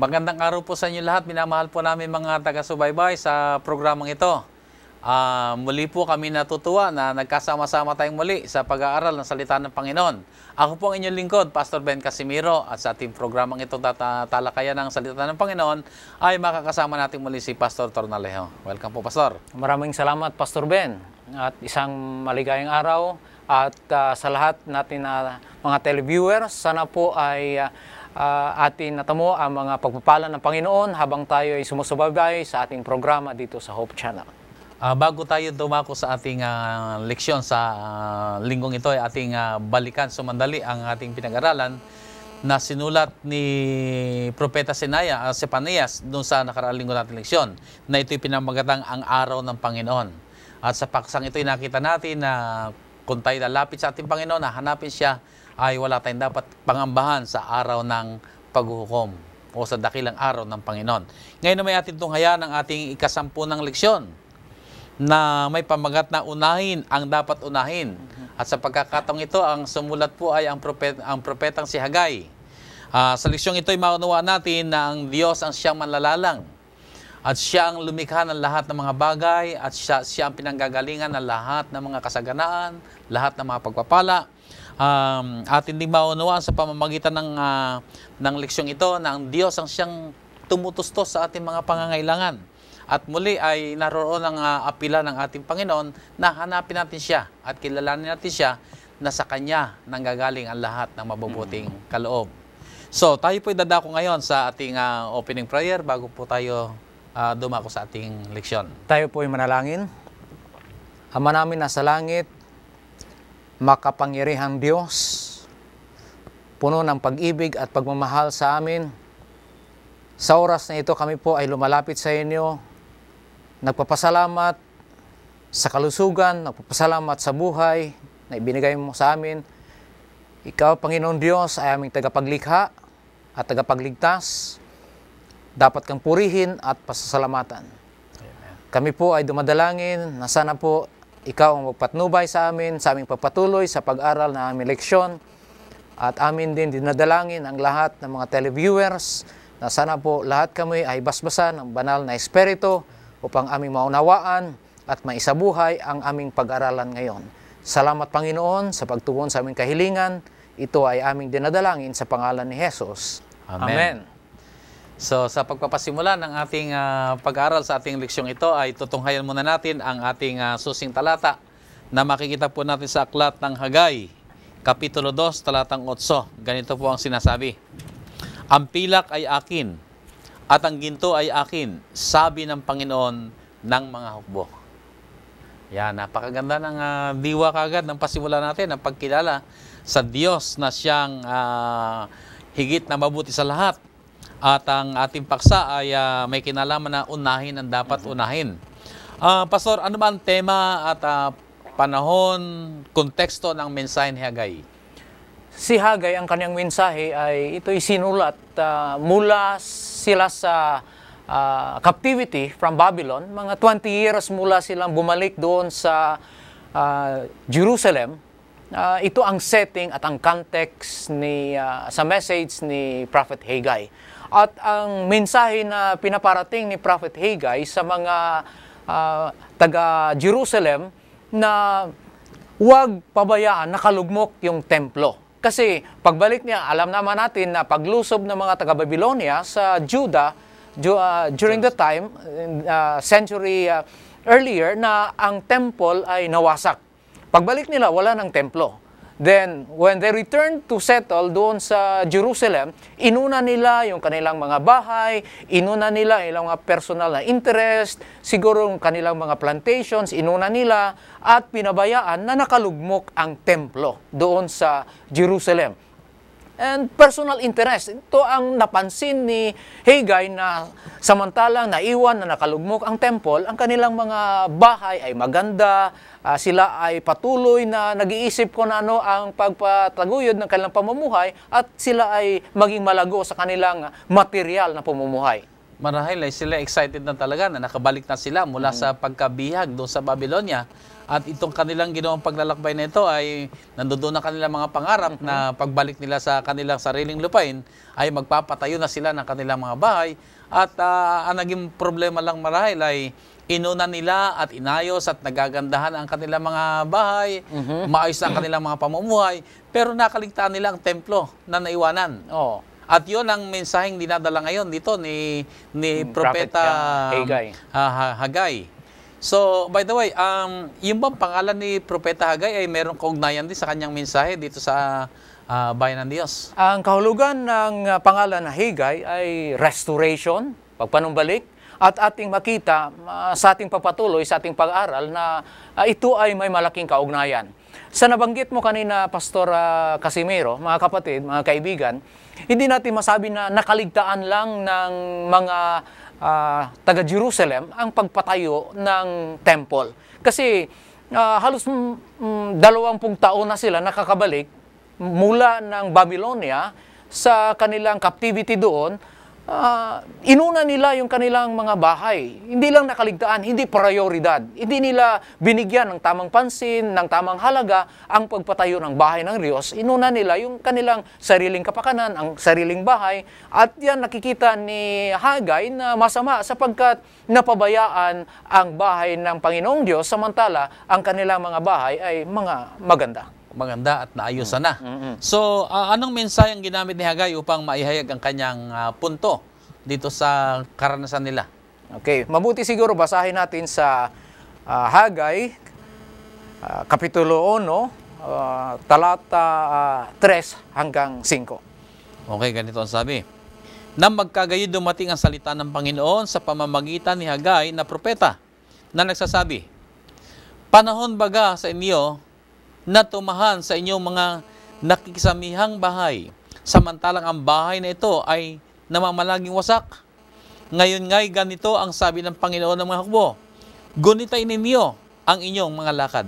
Magandang araw po sa inyo lahat. Minamahal po namin mga taga-subaybay sa programang ito. Muli po kami natutuwa na nagkasama-sama tayong muli sa pag-aaral ng salita ng Panginoon. Ako po ang inyong lingkod, Pastor Ben Casimiro, at sa ating programang itong tatalakayan ng salita ng Panginoon ay makakasama natin muli si Pastor Tornalejo. Welcome po, Pastor. Maraming salamat, Pastor Ben. At isang maligayang araw. At sa lahat natin na mga televiewers, sana po ay atin natamo ang mga pagpapala ng Panginoon habang tayo ay sumusubaybay sa ating programa dito sa Hope Channel. Bago tayo dumako sa ating leksyon sa linggong ito, ay ating balikan sumandali ang ating pinag-aralan na sinulat ni Propeta Sepanias doon sa nakaraang linggo natin leksyon, na ito'y pinamagatang ang araw ng Panginoon. At sa paksang ito'y nakita natin na kung tayo lalapit sa ating Panginoon, hanapin siya, ay wala tayong dapat pangambahan sa araw ng paghuhukom o sa dakilang araw ng Panginoon. Ngayon na may ating tunghaya ng ating ikasampu ng leksyon na may pamagat na unahin ang dapat unahin. At sa pagkakataong ito, ang sumulat po ay ang propetang si Hagay. Sa leksyong ito ay maunawa natin na ang Diyos ang siyang manlalalang at siya ang lumikha ng lahat ng mga bagay at siya ang pinanggagalingan ng lahat ng mga kasaganaan, lahat ng mga pagpapala. At hindi maunawaan sa pamamagitan ng leksyong ito na ang Diyos ang siyang tumutustos sa ating mga pangangailangan. At muli ay naroon ang apila ng ating Panginoon na hanapin natin siya at kilalanin natin siya na sa Kanya nanggagaling ang lahat ng mabubuting kaloob. So tayo po dadako ngayon sa ating opening prayer bago po tayo dumako sa ating leksyon. Tayo po ay manalangin. Ama namin nasa langit, makapangyarihang Diyos, puno ng pag-ibig at pagmamahal sa amin. Sa oras na ito kami po ay lumalapit sa inyo, nagpapasalamat sa kalusugan, nagpapasalamat sa buhay na ibinigay mo sa amin. Ikaw, Panginoon Diyos, ay aming tagapaglikha at tagapagligtas. Dapat kang purihin at pasasalamatan. Amen. Kami po ay dumadalangin na sana po ikaw ang magpatnubay sa amin, sa aming pagpatuloy sa pag-aral na aming leksyon. At amin din dinadalangin ang lahat ng mga televiewers na sana po lahat kami ay basbasan ng banal na Espiritu upang aming maunawaan at maisabuhay ang aming pag-aralan ngayon. Salamat, Panginoon, sa pagtugon sa aming kahilingan. Ito ay aming dinadalangin sa pangalan ni Jesus. Amen. Amen. So sa pagpapasimula ng ating pag-aaral sa ating leksyong ito ay tutunghayan muna natin ang ating susing talata na makikita po natin sa aklat ng Hagay, Kapitulo 2, talatang 8. Ganito po ang sinasabi. Ang pilak ay akin at ang ginto ay akin, sabi ng Panginoon ng mga hukbo. Yan, napakaganda ng diwa kagad ng pasimula natin, ang pagkilala sa Diyos na siyang higit na mabuti sa lahat. At ang ating paksa ay may kinalaman na unahin ang dapat unahin. Pastor, ano ba ang tema at panahon, konteksto ng mensahe ni Hagay? Si Hagay, ang kanyang mensahe ay ito'y sinulat mula sila sa captivity from Babylon. Mga 20 years mula silang bumalik doon sa Jerusalem. Ito ang setting at ang context sa message ni Prophet Hagay. At ang mensahe na pinaparating ni Prophet Hagay sa mga taga-Jerusalem na huwag pabayaan nakalugmok yung templo. Kasi pagbalik niya, alam naman natin na paglusob ng mga taga-Babylonia sa Judah during the time, century earlier, na ang temple ay nawasak. Pagbalik nila, wala ng templo. Then, when they returned to settle doon sa Jerusalem, inuna nila yung kanilang mga bahay, inuna nila ilang mga personal na interest, siguro yung kanilang mga plantations, inuna nila, at pinabayaan na nakalugmok ang templo doon sa Jerusalem. And personal interest, ito ang napansin ni Hagay na samantalang naiwan na nakalugmok ang temple, ang kanilang mga bahay ay maganda, sila ay patuloy na nag-iisip kung ano ang pagpataguyod ng kanilang pamumuhay at sila ay maging malago sa kanilang material na pamumuhay. Marahil ay sila excited na talaga na nakabalik na sila mula sa pagkabihag doon sa Babylonia. At itong kanilang ginawang paglalakbay na ito ay nandoon na kanilang mga pangarap na pagbalik nila sa kanilang sariling lupain ay magpapatayo na sila ng kanilang mga bahay. At ang naging problema lang marahil ay inuna nila at inayos at nagagandahan ang kanilang mga bahay, maayos na ang kanilang mga pamumuhay, pero nakaligtaan nila ang templo na naiwanan. Oh. At yun ang mensaheng dinadala ngayon dito ni Propeta Hagay. So, by the way, yung bang pangalan ni Propeta Hagay ay merong kaugnayan din sa kanyang mensahe dito sa bayan ng Diyos? Ang kahulugan ng pangalan na Hagay ay restoration, pagpanumbalik, at ating makita sa ating pagpatuloy, sa ating pag-aral na ito ay may malaking kaugnayan. Sa nabanggit mo kanina, Pastor Casimiro, mga kapatid, mga kaibigan, hindi natin masabi na nakaligtaan lang ng mga taga-Jerusalem ang pagpatayo ng temple. Kasi halos 20 taon na sila nakakabalik mula ng Babylonia sa kanilang captivity doon. Inuna nila yung kanilang mga bahay. Hindi lang nakaligtaan, hindi prioridad. Hindi nila binigyan ng tamang pansin, ng tamang halaga ang pagpatayo ng bahay ng Diyos. Inuna nila yung kanilang sariling kapakanan, ang sariling bahay. At yan nakikita ni Hagay na masama sapagkat napabayaan ang bahay ng Panginoong Diyos samantala ang kanilang mga bahay ay mga maganda. Maganda at naayusan na. So, anong mensahe ang ginamit ni Hagay upang maihayag ang kanyang punto dito sa karanasan nila? Okay, mabuti siguro basahin natin sa Hagay, Kapitulo 1, talata 3 hanggang 5. Okay, ganito ang sabi. Nang magkagayon dumating ang salita ng Panginoon sa pamamagitan ni Hagay na propeta na nagsasabi, panahon baga sa inyo na tumahan sa inyong mga nakikisamihang bahay, samantalang ang bahay na ito ay namamalaging wasak. Ngayon nga'y ganito ang sabi ng Panginoon ng mga hukbo, gunitain ninyo ang inyong mga lakad.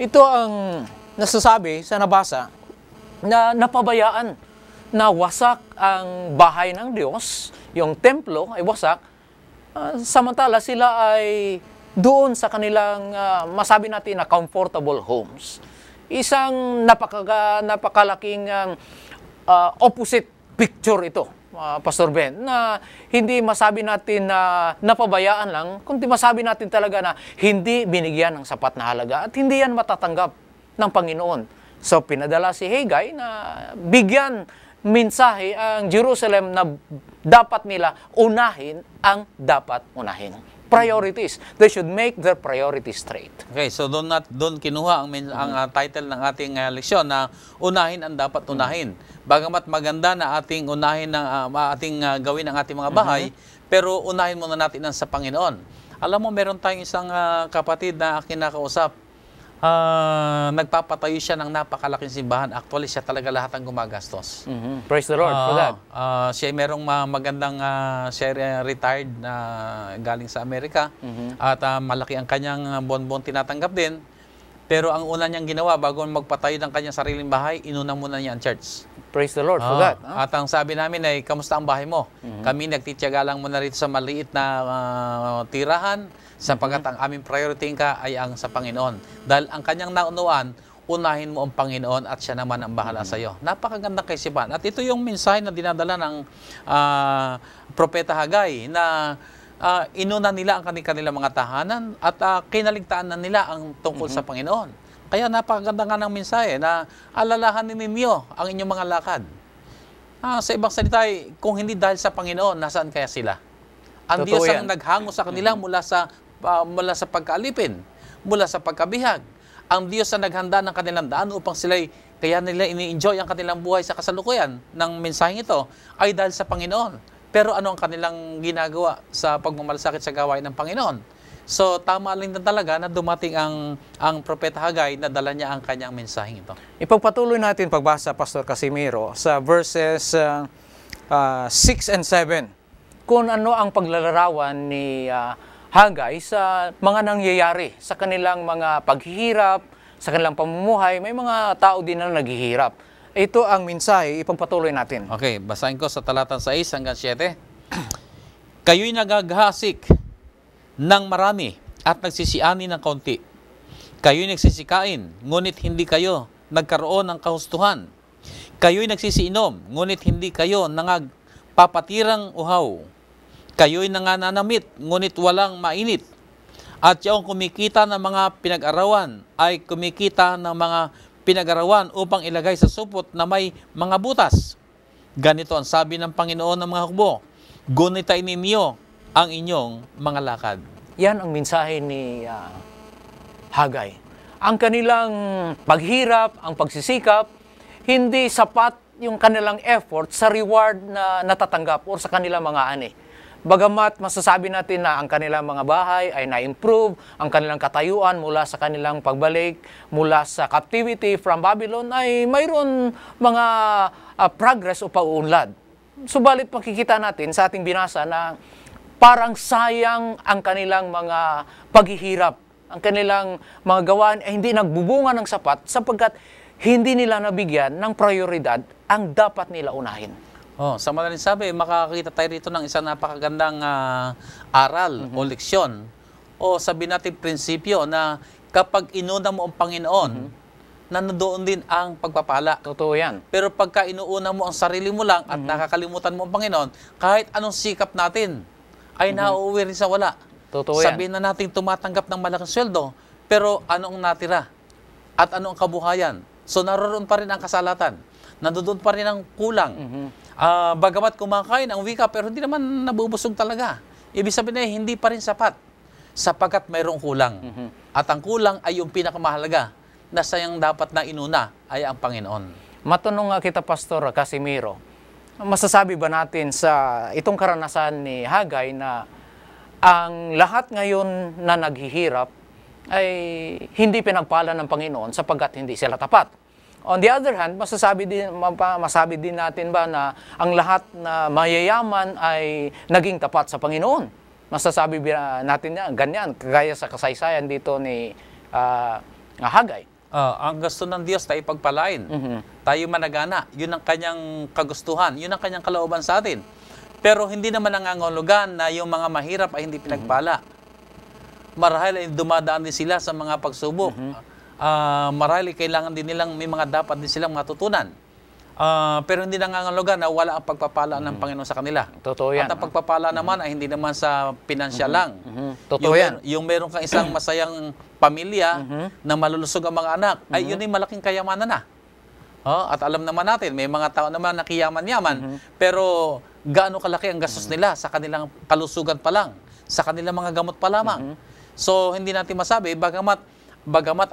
Ito ang nasasabi sa nabasa na napabayaan na wasak ang bahay ng Diyos, yung templo ay wasak, samantala sila ay doon sa kanilang, masabi natin na comfortable homes. Isang napakalaking opposite picture ito, Pastor Ben, na hindi masabi natin na napabayaan lang, kundi masabi natin talaga na hindi binigyan ng sapat na halaga at hindi yan matatanggap ng Panginoon. So pinadala si Hagay na bigyan mensahe ang Jerusalem na dapat nila unahin ang dapat unahin. Priorities. They should make their priorities straight. Okay, so doon kinuha ang title ng ating leksyon na unahin ang dapat unahin. Bagamat maganda na ating unahin ating gawin ang ating mga bahay, pero unahin muna natin ang sa Panginoon. Alam mo, meron tayong isang kapatid na kinakausap. Nagpapatayo siya ng napakalaking simbahan. Actually, siya talaga lahat ang gumagastos. Praise the Lord for that. Siya merong magandang, siya retired na galing sa Amerika. At malaki ang kanyang bonbon tinatanggap din. Pero ang una niyang ginawa, bago magpatayo ng kanyang sariling bahay, inuna muna niya ang church. Praise the Lord for that. At ang sabi namin ay, kamusta ang bahay mo? Kami nagtitiyaga lang muna rito sa maliit na tirahan, sapagkat ang aming priority ka ay ang sa Panginoon. Dahil ang kanyang naunawaan, unahin mo ang Panginoon at siya naman ang bahala sa iyo. Napakagandang kaisipan. At ito yung mensahe na dinadala ng Propeta Hagay na inuna nila ang kanilang mga tahanan at kinaligtaan na nila ang tungkol sa Panginoon. Kaya napakaganda nga ng mensahe na alalahanin ninyo ang inyong mga lakad. Sa ibang salita, kung hindi dahil sa Panginoon, nasaan kaya sila? Ang Diyos ang naghango sa kanila mula sa pagkaalipin, mula sa pagkabihag. Ang Diyos ang naghanda ng kanilang daan upang kaya nila ini-enjoy ang kanilang buhay sa kasalukuyan ng mensaheng ito ay dahil sa Panginoon. Pero ano ang kanilang ginagawa sa pagmamalasakit sa gawain ng Panginoon? So, tama lang din talaga na dumating ang Propeta Hagay na dala niya ang kanyang mensaheng ito. Ipagpatuloy natin pagbasa, Pastor Casimiro, sa verses 6 and 7. Kung ano ang paglalarawan ni Hagay sa mga nangyayari, sa kanilang mga paghihirap, sa kanilang pamumuhay, may mga tao din na naghihirap. Ito ang mensahe, ipagpatuloy natin. Okay, basahin ko sa talatang 6 hanggang 7. Kayo'y nagaghasik ng marami at nagsisiani ng kaunti. Kayo'y nagsisikain, ngunit hindi kayo nagkaroon ng kahustuhan. Kayo'y nagsisiinom, ngunit hindi kayo nangagpapatirang uhaw. Kayo'y nangananamit, ngunit walang mainit. At yung kumikita ng mga pinag-arawan ay kumikita ng mga pinag-arawan upang ilagay sa supot na may mga butas. Ganito ang sabi ng Panginoon ng mga hukbo, gunitain ninyo ang inyong mga lakad. Yan ang mensahe ni Hagay. Ang kanilang paghirap, ang pagsisikap, hindi sapat yung kanilang effort sa reward na natatanggap o sa kanilang mga ani. Bagamat masasabi natin na ang kanilang mga bahay ay na-improve, ang kanilang katayuan mula sa kanilang pagbalik, mula sa captivity from Babylon ay mayroon mga progress o pag-uunlad. Subalit makikita natin sa ating binasa na parang sayang ang kanilang mga paghihirap, ang kanilang mga gawain ay hindi nagbubunga ng sapat sapagkat hindi nila nabigyan ng prioridad ang dapat nila unahin. Sa madaling sabi, makakakita tayo rito ng isang napakagandang aral o leksyon o sabihin natin prinsipyo na kapag inuna mo ang Panginoon, nandoon din ang pagpapala. Totoo yan. Pero pagka inuuna mo ang sarili mo lang at nakakalimutan mo ang Panginoon, kahit anong sikap natin ay nauuwi rin sa wala. Totoo yan. Sabihin na natin tumatanggap ng malaking sweldo, pero anong natira? At anong kabuhayan? So naroon pa rin ang kasalatan. Nandoon pa rin ang kulang. Bagamat kumakain ang wika, pero hindi naman nabubusog talaga. Ibig sabihin na hindi pa rin sapat sapagkat mayroong kulang. At ang kulang ay yung pinakamahalaga na sayang dapat na inuna ay ang Panginoon. Matanong nga kita, Pastor Casimiro, masasabi ba natin sa itong karanasan ni Hagay na ang lahat ngayon na naghihirap ay hindi pinagpala ng Panginoon sapagkat hindi sila tapat? On the other hand, masabi din natin ba na ang lahat na mayayaman ay naging tapat sa Panginoon? Masasabi natin ganyan, kagaya sa kasaysayan dito ni Hagay. Ang gusto ng Diyos tayo pagpalain. Tayo managana. Yun ang kanyang kagustuhan. Yun ang kanyang kalooban sa atin. Pero hindi naman nangangahulugan na yung mga mahirap ay hindi pinagpala. Marahil ay dumadaan din sila sa mga pagsubok. Marahil kailangan din nilang may mga dapat din silang matutunan. Pero hindi nangangahulugan na wala ang pagpapala ng Panginoon sa kanila. Totoo yan. At ang pagpapala naman ay hindi naman sa pinansyal lang. Totoo yan. Yung meron kang isang masayang pamilya na malulusog ang mga anak, ay yun ay malaking kayamanan na. At alam naman natin, may mga tao naman na kiyaman-yaman, pero gaano kalaki ang gastos nila sa kanilang kalusugan pa lang, sa kanilang mga gamot pa lamang. So, hindi natin masabi, bagamat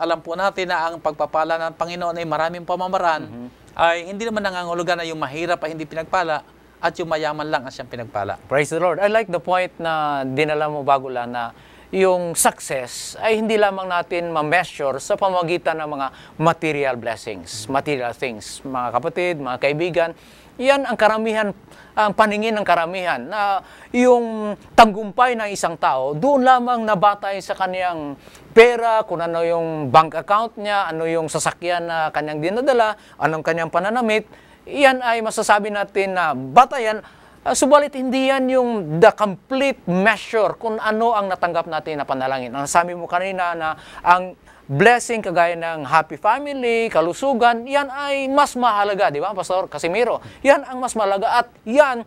alam po natin na ang pagpapala ng Panginoon ay maraming pamamaraan, ay hindi naman nangangahulugan na yung mahirap ay hindi pinagpala at yung mayaman lang ang siyang pinagpala. Praise the Lord. I like the point na dinala mo bago lang na yung success ay hindi lamang natin ma-measure sa pamamagitan ng mga material blessings, material things. Mga kapatid, mga kaibigan, yan ang karamihan, ang paningin ng karamihan na yung tagumpay ng isang tao, doon lamang nabatay sa kaniyang pera, kung ano yung bank account niya, ano yung sasakyan na kanyang dinadala, anong kanyang pananamit, yan ay masasabi natin na batayan. Subalit hindi yan yung the complete measure kung ano ang natanggap natin na panalangin. Ang sabi mo kanina na ang blessing kagaya ng happy family, kalusugan, yan ay mas mahalaga, di ba, Pastor Casimiro? Yan ang mas mahalaga at yan,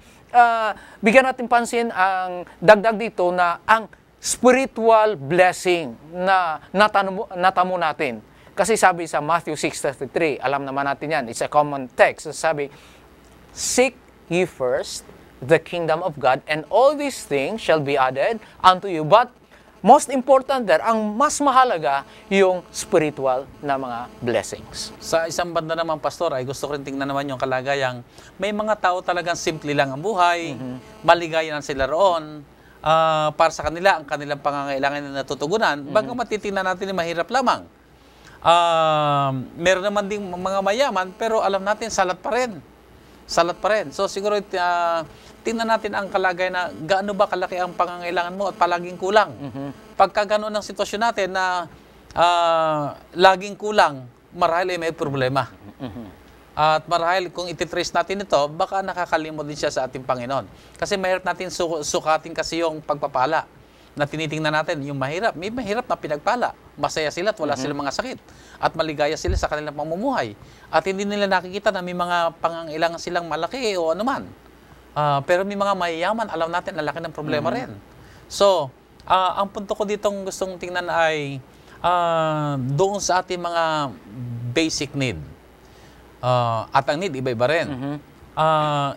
bigyan natin pansin ang dagdag dito na ang spiritual blessing na natamo natin. Kasi sabi sa Matthew 6:33, alam naman natin yan, it's a common text. Sabi, seek ye first the kingdom of God, and all these things shall be added unto you. But most important there, ang mas mahalaga, yung spiritual na mga blessings. Sa isang banda naman, Pastor, ay gusto ko rin tingnan naman yung kalagayang may mga tao talagang simple lang ang buhay, maligayan sila roon, para sa kanila, ang kanilang pangangailangan na natutugunan, bagang matitingnan natin na mahirap lamang. Meron naman ding mga mayaman, pero alam natin, salat pa rin. Salat pa rin. So siguro tingnan natin ang kalagay na gaano ba kalaki ang pangangailangan mo at palaging kulang. Pagka gano'n ang sitwasyon natin na laging kulang, marahil ay may problema. At marahil kung ititrace natin ito, baka nakakalimot din siya sa ating Panginoon. Kasi mahirap natin sukatin kasi yung pagpapala na tinitingnan natin. Yung mahirap, may mahirap na pinagpala. Masaya sila at wala silang mga sakit. At maligaya sila sa kanilang pamumuhay. At hindi nila nakikita na may mga pangangailangan silang malaki o anuman. Pero may mga mayayaman, alam natin, na laki ng problema rin. So, ang punto ko ditong gustong tingnan ay doon sa ating mga basic need. At ang need, iba-iba rin.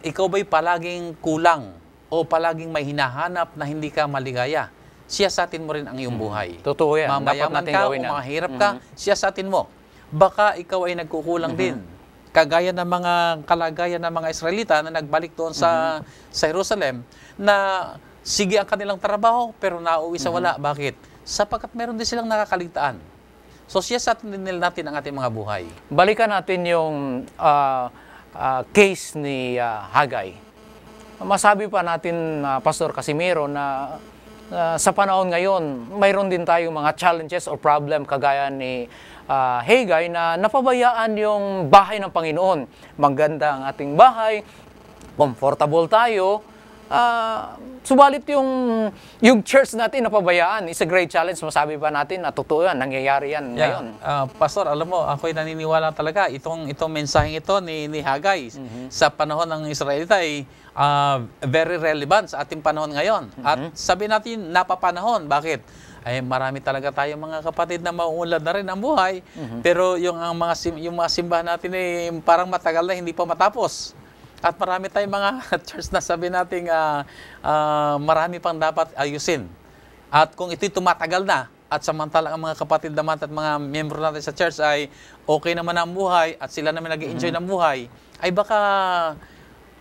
Ikaw ba'y palaging kulang o palaging may hinahanap na hindi ka maligaya? Siyasatin mo rin ang iyong buhay. Totoo yan. Mamayaman Dapat natin ka o gawin yan. mahirap ka, siyasatin mo. Baka ikaw ay nagkukulang din. Kagaya ng mga kalagayan ng mga Israelita na nagbalik doon sa Jerusalem na sige ang kanilang trabaho pero nauwi sa wala. Bakit? Sapagkat meron din silang nakakaligtaan. So siyasatin din natin ang ating mga buhay. Balikan natin yung case ni Hagay. Masabi pa natin, Pastor Casimiro, na sa panahon ngayon, mayroon din tayong mga challenges or problem kagaya ni Hagay na napabayaan yung bahay ng Panginoon. Maganda ang ating bahay, comfortable tayo, subalit yung church natin napabayaan. It's a great challenge. Masabi pa natin na totoo yan, nangyayari yan ngayon. Pastor, alam mo, ako'y naniniwala talaga itong mensaheng ito ni Hagay sa panahon ng Israelita ay very relevant sa ating panahon ngayon. At sabi natin, napapanahon. Bakit? Ay marami talaga tayong mga kapatid na mauunlad na rin ang buhay. Pero yung mga simbahan natin ay parang matagal na hindi pa matapos. At marami tayong mga church na sabi natin marami pang dapat ayusin. At kung ito'y tumatagal na, at samantalang ang mga kapatid naman at mga miyembro natin sa church ay okay naman ang buhay at sila naman nag-enjoy ng buhay, ay baka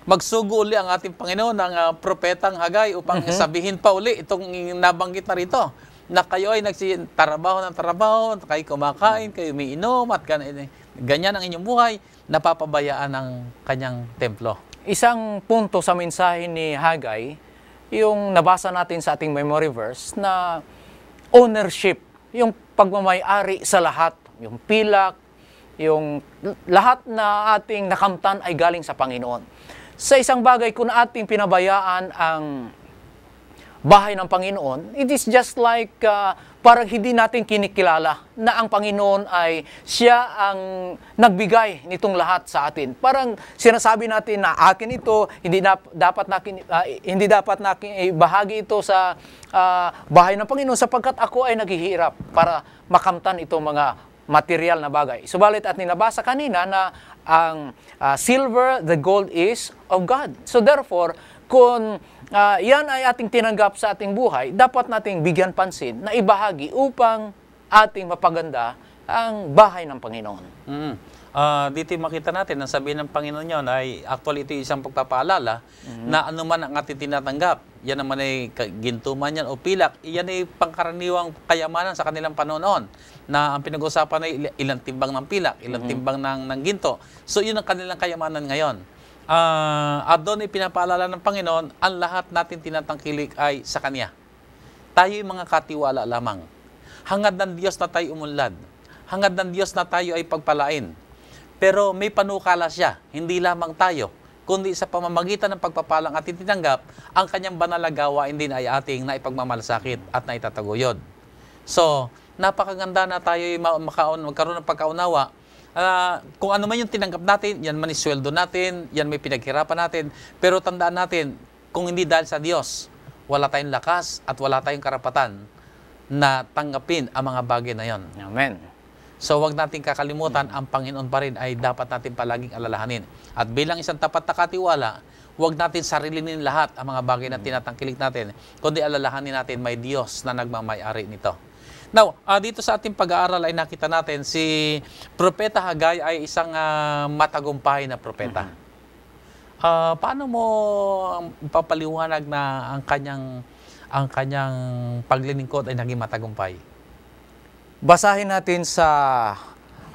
magsugo uli ang ating Panginoon ng propetang Hagay upang sabihin pa uli itong nabanggit na rito, na kayo ay nagsitrabaho ng trabaho, kayo kumakain, kayo umiinom, at ganyan ang inyong buhay, napapabayaan ng kanyang templo. Isang punto sa mensahe ni Hagay, yung nabasa natin sa ating memory verse, na ownership, yung pagmamay-ari sa lahat, yung pilak, yung lahat na ating nakamtan ay galing sa Panginoon. Sa isang bagay, kung ating pinabayaan ang bahay ng Panginoon, it is just like parang hindi natin kinikilala na ang Panginoon ay siya ang nagbigay nitong lahat sa atin. Parang sinasabi natin na akin ito, hindi dapat natin ibahagi ito sa bahay ng Panginoon sapagkat ako ay naghihirap para makamtan itong mga material na bagay. Subalit at ninabasa kanina na ang silver, the gold is of God. So therefore, kung yan ay ating tinanggap sa ating buhay, dapat nating bigyan pansin na ibahagi upang ating mapaganda ang bahay ng Panginoon. Dito makita natin, ang sabihin ng Panginoon yun ay actually ito isang pagpapaalala na anuman ang ating tinatanggap, yan naman ay gintuman yan o pilak, yan ay pangkaraniwang kayamanan sa kanilang panahon noon, na ang pinag-usapan ay ilang timbang ng pilak, ilang timbang ng ginto. So yun ang kanilang kayamanan ngayon. At doon ay pinapaalala ng Panginoon, ang lahat natin tinatangkilik ay sa Kanya. Tayo yung mga katiwala lamang. Hangad ng Diyos na tayo umunlad. Hangad ng Diyos na tayo ay pagpalain. Pero may panukala siya, hindi lamang tayo, kundi sa pamamagitan ng pagpapalang ating tinanggap, ang Kanyang banal na gawain din ay ating naipagmamalasakit at naitataguyod. So, napakaganda na tayo magkaroon ng pagkaunawa. Kung ano man yung tinanggap natin, yan man isweldo natin, yan may pinaghirapan natin, pero tandaan natin, kung hindi dahil sa Diyos, wala tayong lakas at wala tayong karapatan na tanggapin ang mga bagay na yon. Amen. So wag nating kakalimutan, ang Panginoon pa rin ay dapat natin palaging alalahanin. At bilang isang tapat na katiwala, wag natin sarilinin lahat ang mga bagay na tinatangkilik natin, kundi alalahanin natin may Diyos na nagmamay-ari nito. Now, dito sa ating pag-aaral ay nakita natin si Propeta Hagay ay isang matagumpay na propeta. Paano mo papaliwanag na ang kanyang paglilingkod ay naging matagumpay? Basahin natin sa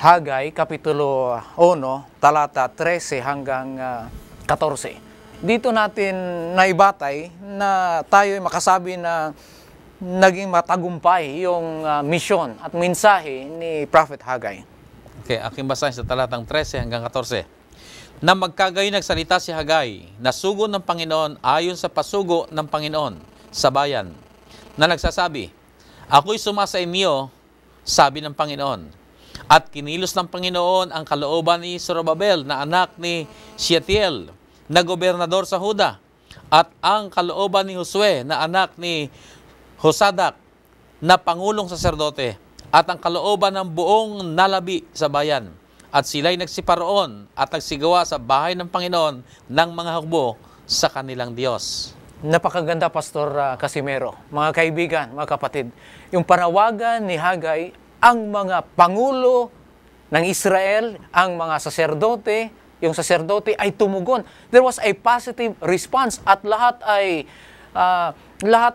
Hagay, Kapitulo 1, talata 13 hanggang 14. Dito natin naibatay na tayo ay makasabi na naging matagumpay yung misyon at mensahe ni Prophet Hagay. Okay, aking basahin sa talatang 13 hanggang 14. Na magkagayon nagsalita si Hagay, na sugo ng Panginoon ayon sa pasugo ng Panginoon sa bayan, na nagsasabi, ako'y sumasa inyo, sabi ng Panginoon. At kinilos ng Panginoon ang kalooban ni Zorobabel na anak ni Shealtiel na gobernador sa Huda, at ang kalooban ni Josue na anak ni Josadak na pangulong saserdote, at ang kalooban ng buong nalabi sa bayan. At sila'y nagsiparoon at nagsigawa sa bahay ng Panginoon ng mga hukbo sa kanilang Diyos. Napakaganda, Pastor Casimero. Mga kaibigan, mga kapatid, yung panawagan ni Hagay, ang mga pangulo ng Israel, ang mga saserdote, yung saserdote ay tumugon. There was a positive response at lahat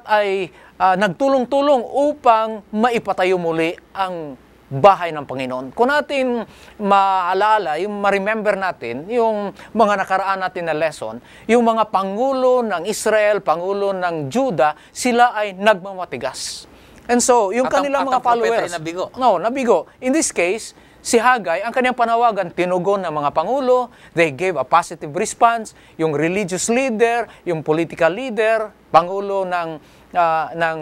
ay nagtulong-tulong upang maipatayo muli ang bahay ng Panginoon. Kung natin maalala, yung ma-remember natin, yung mga nakaraan natin na lesson, yung mga pangulo ng Israel, pangulo ng Juda, sila ay nagmamatigas. And so, yung kanilang mga followers, nabigo. Nabigo. In this case, si Hagay, ang kanyang panawagan, tinugon ng mga pangulo, they gave a positive response, yung religious leader, yung political leader, pangulo ng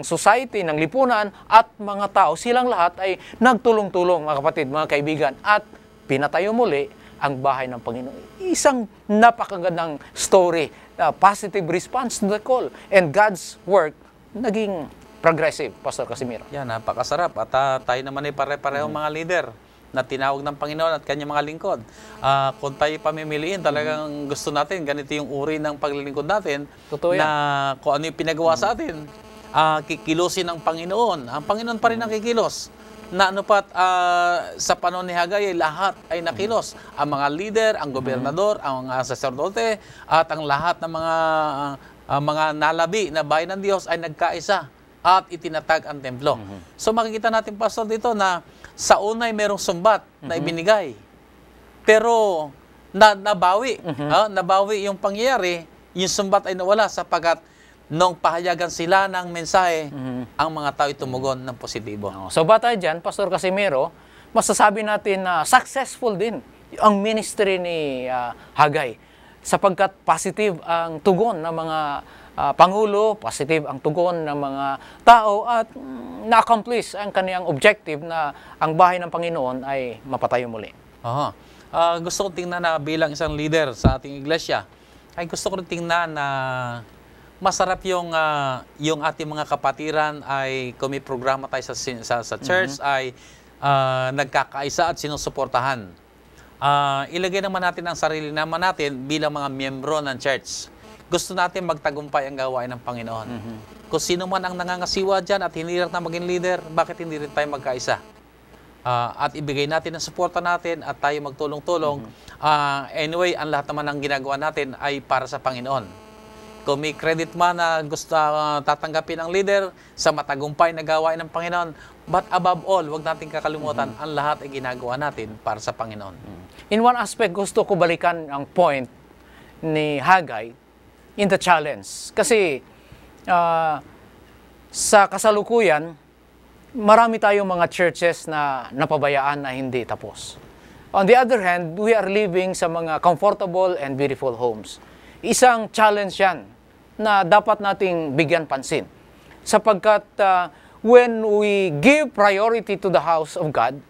society, ng lipunan, at mga tao, silang lahat ay nagtulong-tulong, mga kapatid, mga kaibigan, at pinatayo muli ang bahay ng Panginoon. Isang napakagandang story, positive response to the call, and God's work naging progressive, Pastor Casimiro. Yan, napakasarap. At tayo naman ay pare-parehong mga leader na tinawag ng Panginoon at kanyang mga lingkod. Kung tayo pamimiliin, talagang gusto natin, ganito yung uri ng paglilingkod natin. Totoo yan. Na kung ano yung pinagawa sa atin, kikilosin ng Panginoon. Ang Panginoon pa rin ang kikilos. Na ano pat, sa panahon ni Hagay, lahat ay nakilos. Ang mga leader, ang gobernador, ang mga sacerdote, at ang lahat ng mga nalabi na bayan ng Diyos ay nagkaisa at itinatag ang templo. So makikita natin, Pastor, dito na sa unay merong sumbat na ibinigay. Pero nabawi. Nabawi yung pangyayari, yung sumbat ay nawala sapagkat nung pahayagan sila ng mensahe, ang mga tao ay tumugon ng positibo. So batay dyan, Pastor Casimiro, masasabi natin na successful din ang ministry ni Hagay sapagkat positive ang tugon ng mga pangulo, positive ang tugon ng mga tao at na-accomplish ang kaniyang objective na ang bahay ng Panginoon ay mapatayo muli. Gusto ko tingnan na bilang isang leader sa ating iglesia, ay gusto ko tingnan na masarap yung ating mga kapatiran ay kung may programa tayo sa church ay nagkakaisa at sinusuportahan. Ilagay naman natin ang sarili naman natin bilang mga miyembro ng church. Gusto natin magtagumpay ang gawain ng Panginoon. Kung sino man ang nangangasiwa dyan at hinirang na maging leader, bakit hindi rin tayo magkaisa? At ibigay natin ang suporta natin at tayo magtulong-tulong. Anyway, ang lahat naman ng ginagawa natin ay para sa Panginoon. Kung may credit man na gusto tatanggapin ang leader sa matagumpay na gawain ng Panginoon, but above all, huwag natin kakalimutan, ang lahat ay ginagawa natin para sa Panginoon. In one aspect, gusto ko balikan ang point ni Hagay in the challenge. Kasi sa kasalukuyan, marami tayong mga churches na napabayaan na hindi tapos. On the other hand, we are living sa mga comfortable and beautiful homes. Isang challenge yan na dapat nating bigyan pansin. Sapagkat when we give priority to the house of God,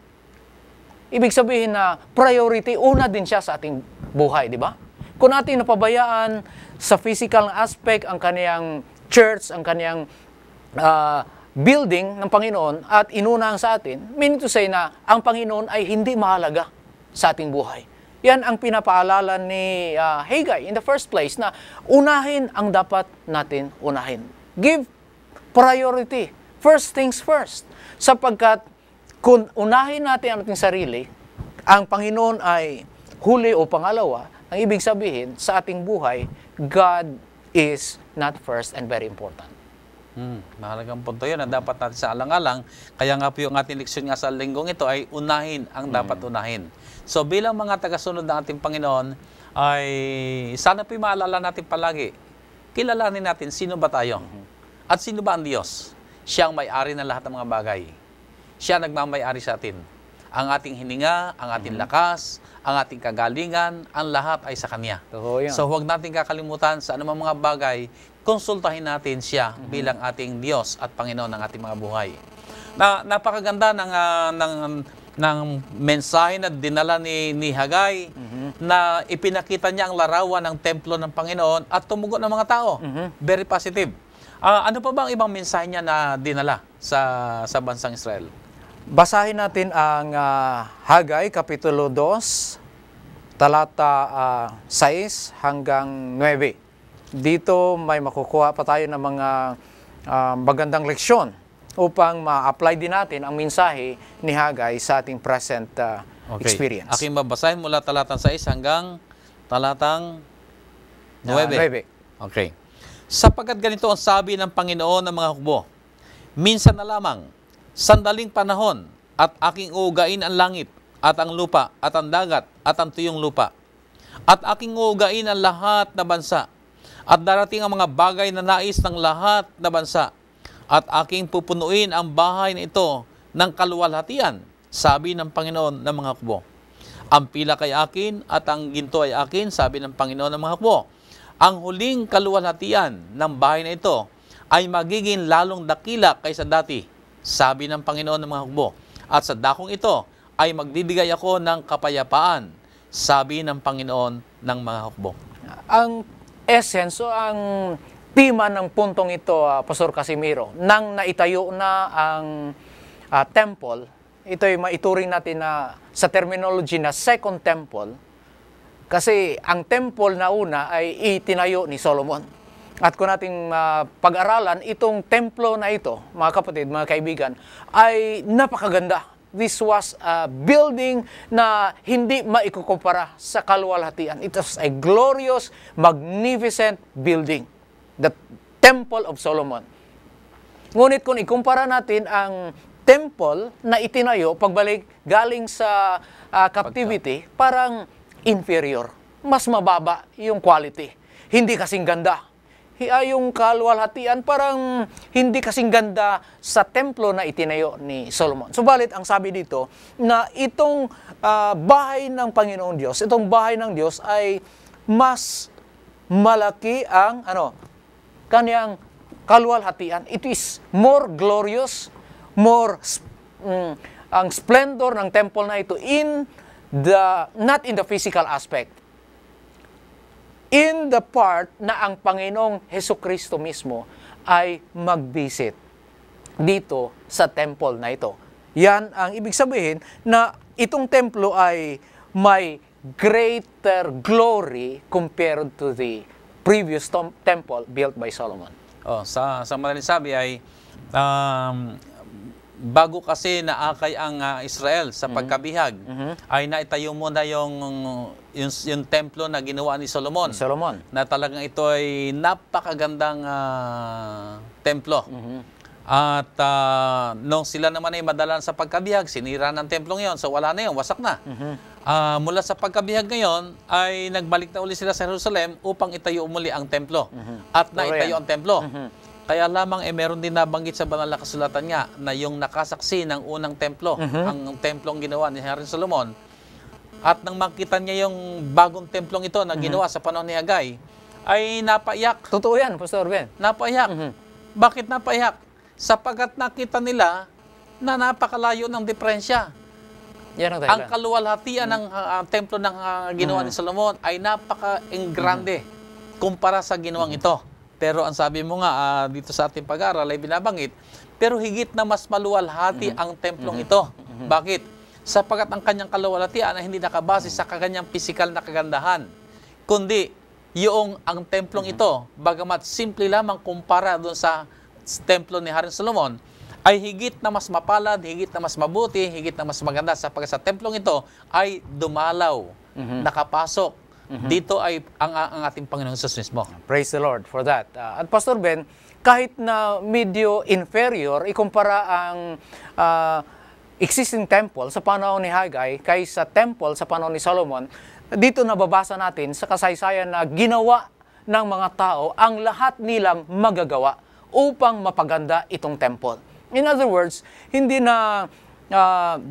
ibig sabihin na priority, una din siya sa ating buhay, di ba? Kung natin napabayaan sa physical aspect ang kaniyang church, ang kaniyang building ng Panginoon at inunang sa atin, meaning to say na ang Panginoon ay hindi mahalaga sa ating buhay. Yan ang pinapaalala ni Hagay in the first place na unahin ang dapat natin unahin. Give priority. First things first. Sapagkat kung unahin natin ang ating sarili, ang Panginoon ay huli o pangalawa, ang ibig sabihin sa ating buhay, God is not first and very important. Mahalagang punto yun na dapat natin sa alang-alang. Kaya nga po yung ating leksyon nga sa linggong ito ay unahin ang dapat unahin. So bilang mga tagasunod ng ating Panginoon, ay sana po maalala natin palagi, kilalanin natin sino ba tayo at sino ba ang Diyos. Siya ang may-ari ng lahat ng mga bagay. Siya nagmamay-ari sa atin. Ang ating hininga, ang ating lakas, ang ating kagalingan, ang lahat ay sa Kanya. Totoo yan. So huwag natin kakalimutan sa anumang mga bagay, konsultahin natin siya bilang ating Diyos at Panginoon ng ating mga buhay. Napakaganda ng mensahe na dinala ni Hagay na ipinakita niya ang larawan ng templo ng Panginoon at tumugon ng mga tao. Very positive. Ano pa ba ang ibang mensahe niya na dinala sa bansang Israel? Basahin natin ang Hagay, Kapitulo 2, talata 6 hanggang 9. Dito may makukuha pa tayo ng mga magandang leksyon upang ma-apply din natin ang mensahe ni Hagay sa ating present experience. Aking babasahin mula talatang 6 hanggang talatang 9. 9. Okay. Sapagkat ganito ang sabi ng Panginoon ng mga hukbo, minsan na lamang, sandaling panahon, at aking uugain ang langit, at ang lupa, at ang dagat, at ang tuyong lupa. At aking uugain ang lahat na bansa, at darating ang mga bagay na nais ng lahat na bansa, at aking pupunuin ang bahay na ito ng kaluwalhatian, sabi ng Panginoon ng mga hukbo. Ang pilak ay akin, at ang ginto ay akin, sabi ng Panginoon ng mga hukbo. Ang huling kaluwalhatian ng bahay na ito ay magiging lalong dakila kaysa dati, sabi ng Panginoon ng mga hukbo. At sa dakong ito ay magbibigay ako ng kapayapaan, sabi ng Panginoon ng mga hukbo. Ang essence o ang tema ng puntong ito, Pastor Casimiro, nang naitayo na ang temple, ito ay maituring natin na sa terminology na second temple, kasi ang temple na una ay itinayo ni Solomon. At kung nating pag-aralan, itong templo na ito, mga kapatid, mga kaibigan, ay napakaganda. This was a building na hindi maikukumpara sa kaluwalhatian. It was a glorious, magnificent building. The Temple of Solomon. Ngunit kung ikumpara natin ang temple na itinayo pagbalik galing sa captivity, parang inferior. Mas mababa yung quality. Hindi kasing ganda. Yung kaluwalhatian parang hindi kasing ganda sa templo na itinayo ni Solomon. Subalit ang sabi dito na itong bahay ng Panginoong Diyos, itong bahay ng Diyos ay mas malaki ang kanyang kaluwalhatian. It is more glorious, more ang splendor ng temple na ito not in the physical aspect. In the part na ang Panginoong Hesukristo mismo ay mag-visit dito sa temple na ito. Yan ang ibig sabihin na itong templo ay may greater glory compared to the previous temple built by Solomon. Sa madaling sabi ay bago kasi naakay ang Israel sa pagkabihag, ay naitayo mo na yung templo na ginawa ni Solomon. Na talagang ito ay napakagandang templo. At nung sila naman ay madalan sa pagkabihag, sinira ng templong yon. So wala na yun, wasak na. Mula sa pagkabihag ngayon, ay nagbalik na uli sila sa Jerusalem upang itayo muli ang templo. At naitayo ang templo. Kaya lamang meron din nabanggit sa banal na kasulatan nga na yung nakasaksi ng unang templo, ang templong ginawa ni Haring Solomon. At nang makita niya yung bagong templong ito na ginawa sa panahon ni Hagay, ay napaiyak. Totoo yan, Pastor Ben. Napaiyak. Bakit napaiyak? Sapagkat nakita nila na napakalayo ng diferensya. Yan ang kaluwalhatian ng templo ng ginawa ni Solomon ay napaka-engrande kumpara sa ginawang ito. Pero ang sabi mo nga dito sa ating pag-aaral ay binabanggit, pero higit na mas maluwalhati ang templong ito. Bakit? Sapagkat ang kanyang kaluwalhatian ay hindi nakabase sa kanyang pisikal na kagandahan, kundi yung ang templong ito, bagamat simple lamang kumpara doon sa templo ni Haring Solomon, ay higit na mas mapalad, higit na mas mabuti, higit na mas maganda sapagkat sa templong ito ay dumalaw, nakapasok. Dito ay ang ating Panginoong Jesus mismo. Praise the Lord for that. At Pastor Ben, kahit na medyo inferior, ikumpara ang existing temple sa panahon ni Hagay kaysa temple sa panahon ni Solomon, dito nababasa natin sa kasaysayan na ginawa ng mga tao ang lahat nilang magagawa upang mapaganda itong temple. In other words, hindi na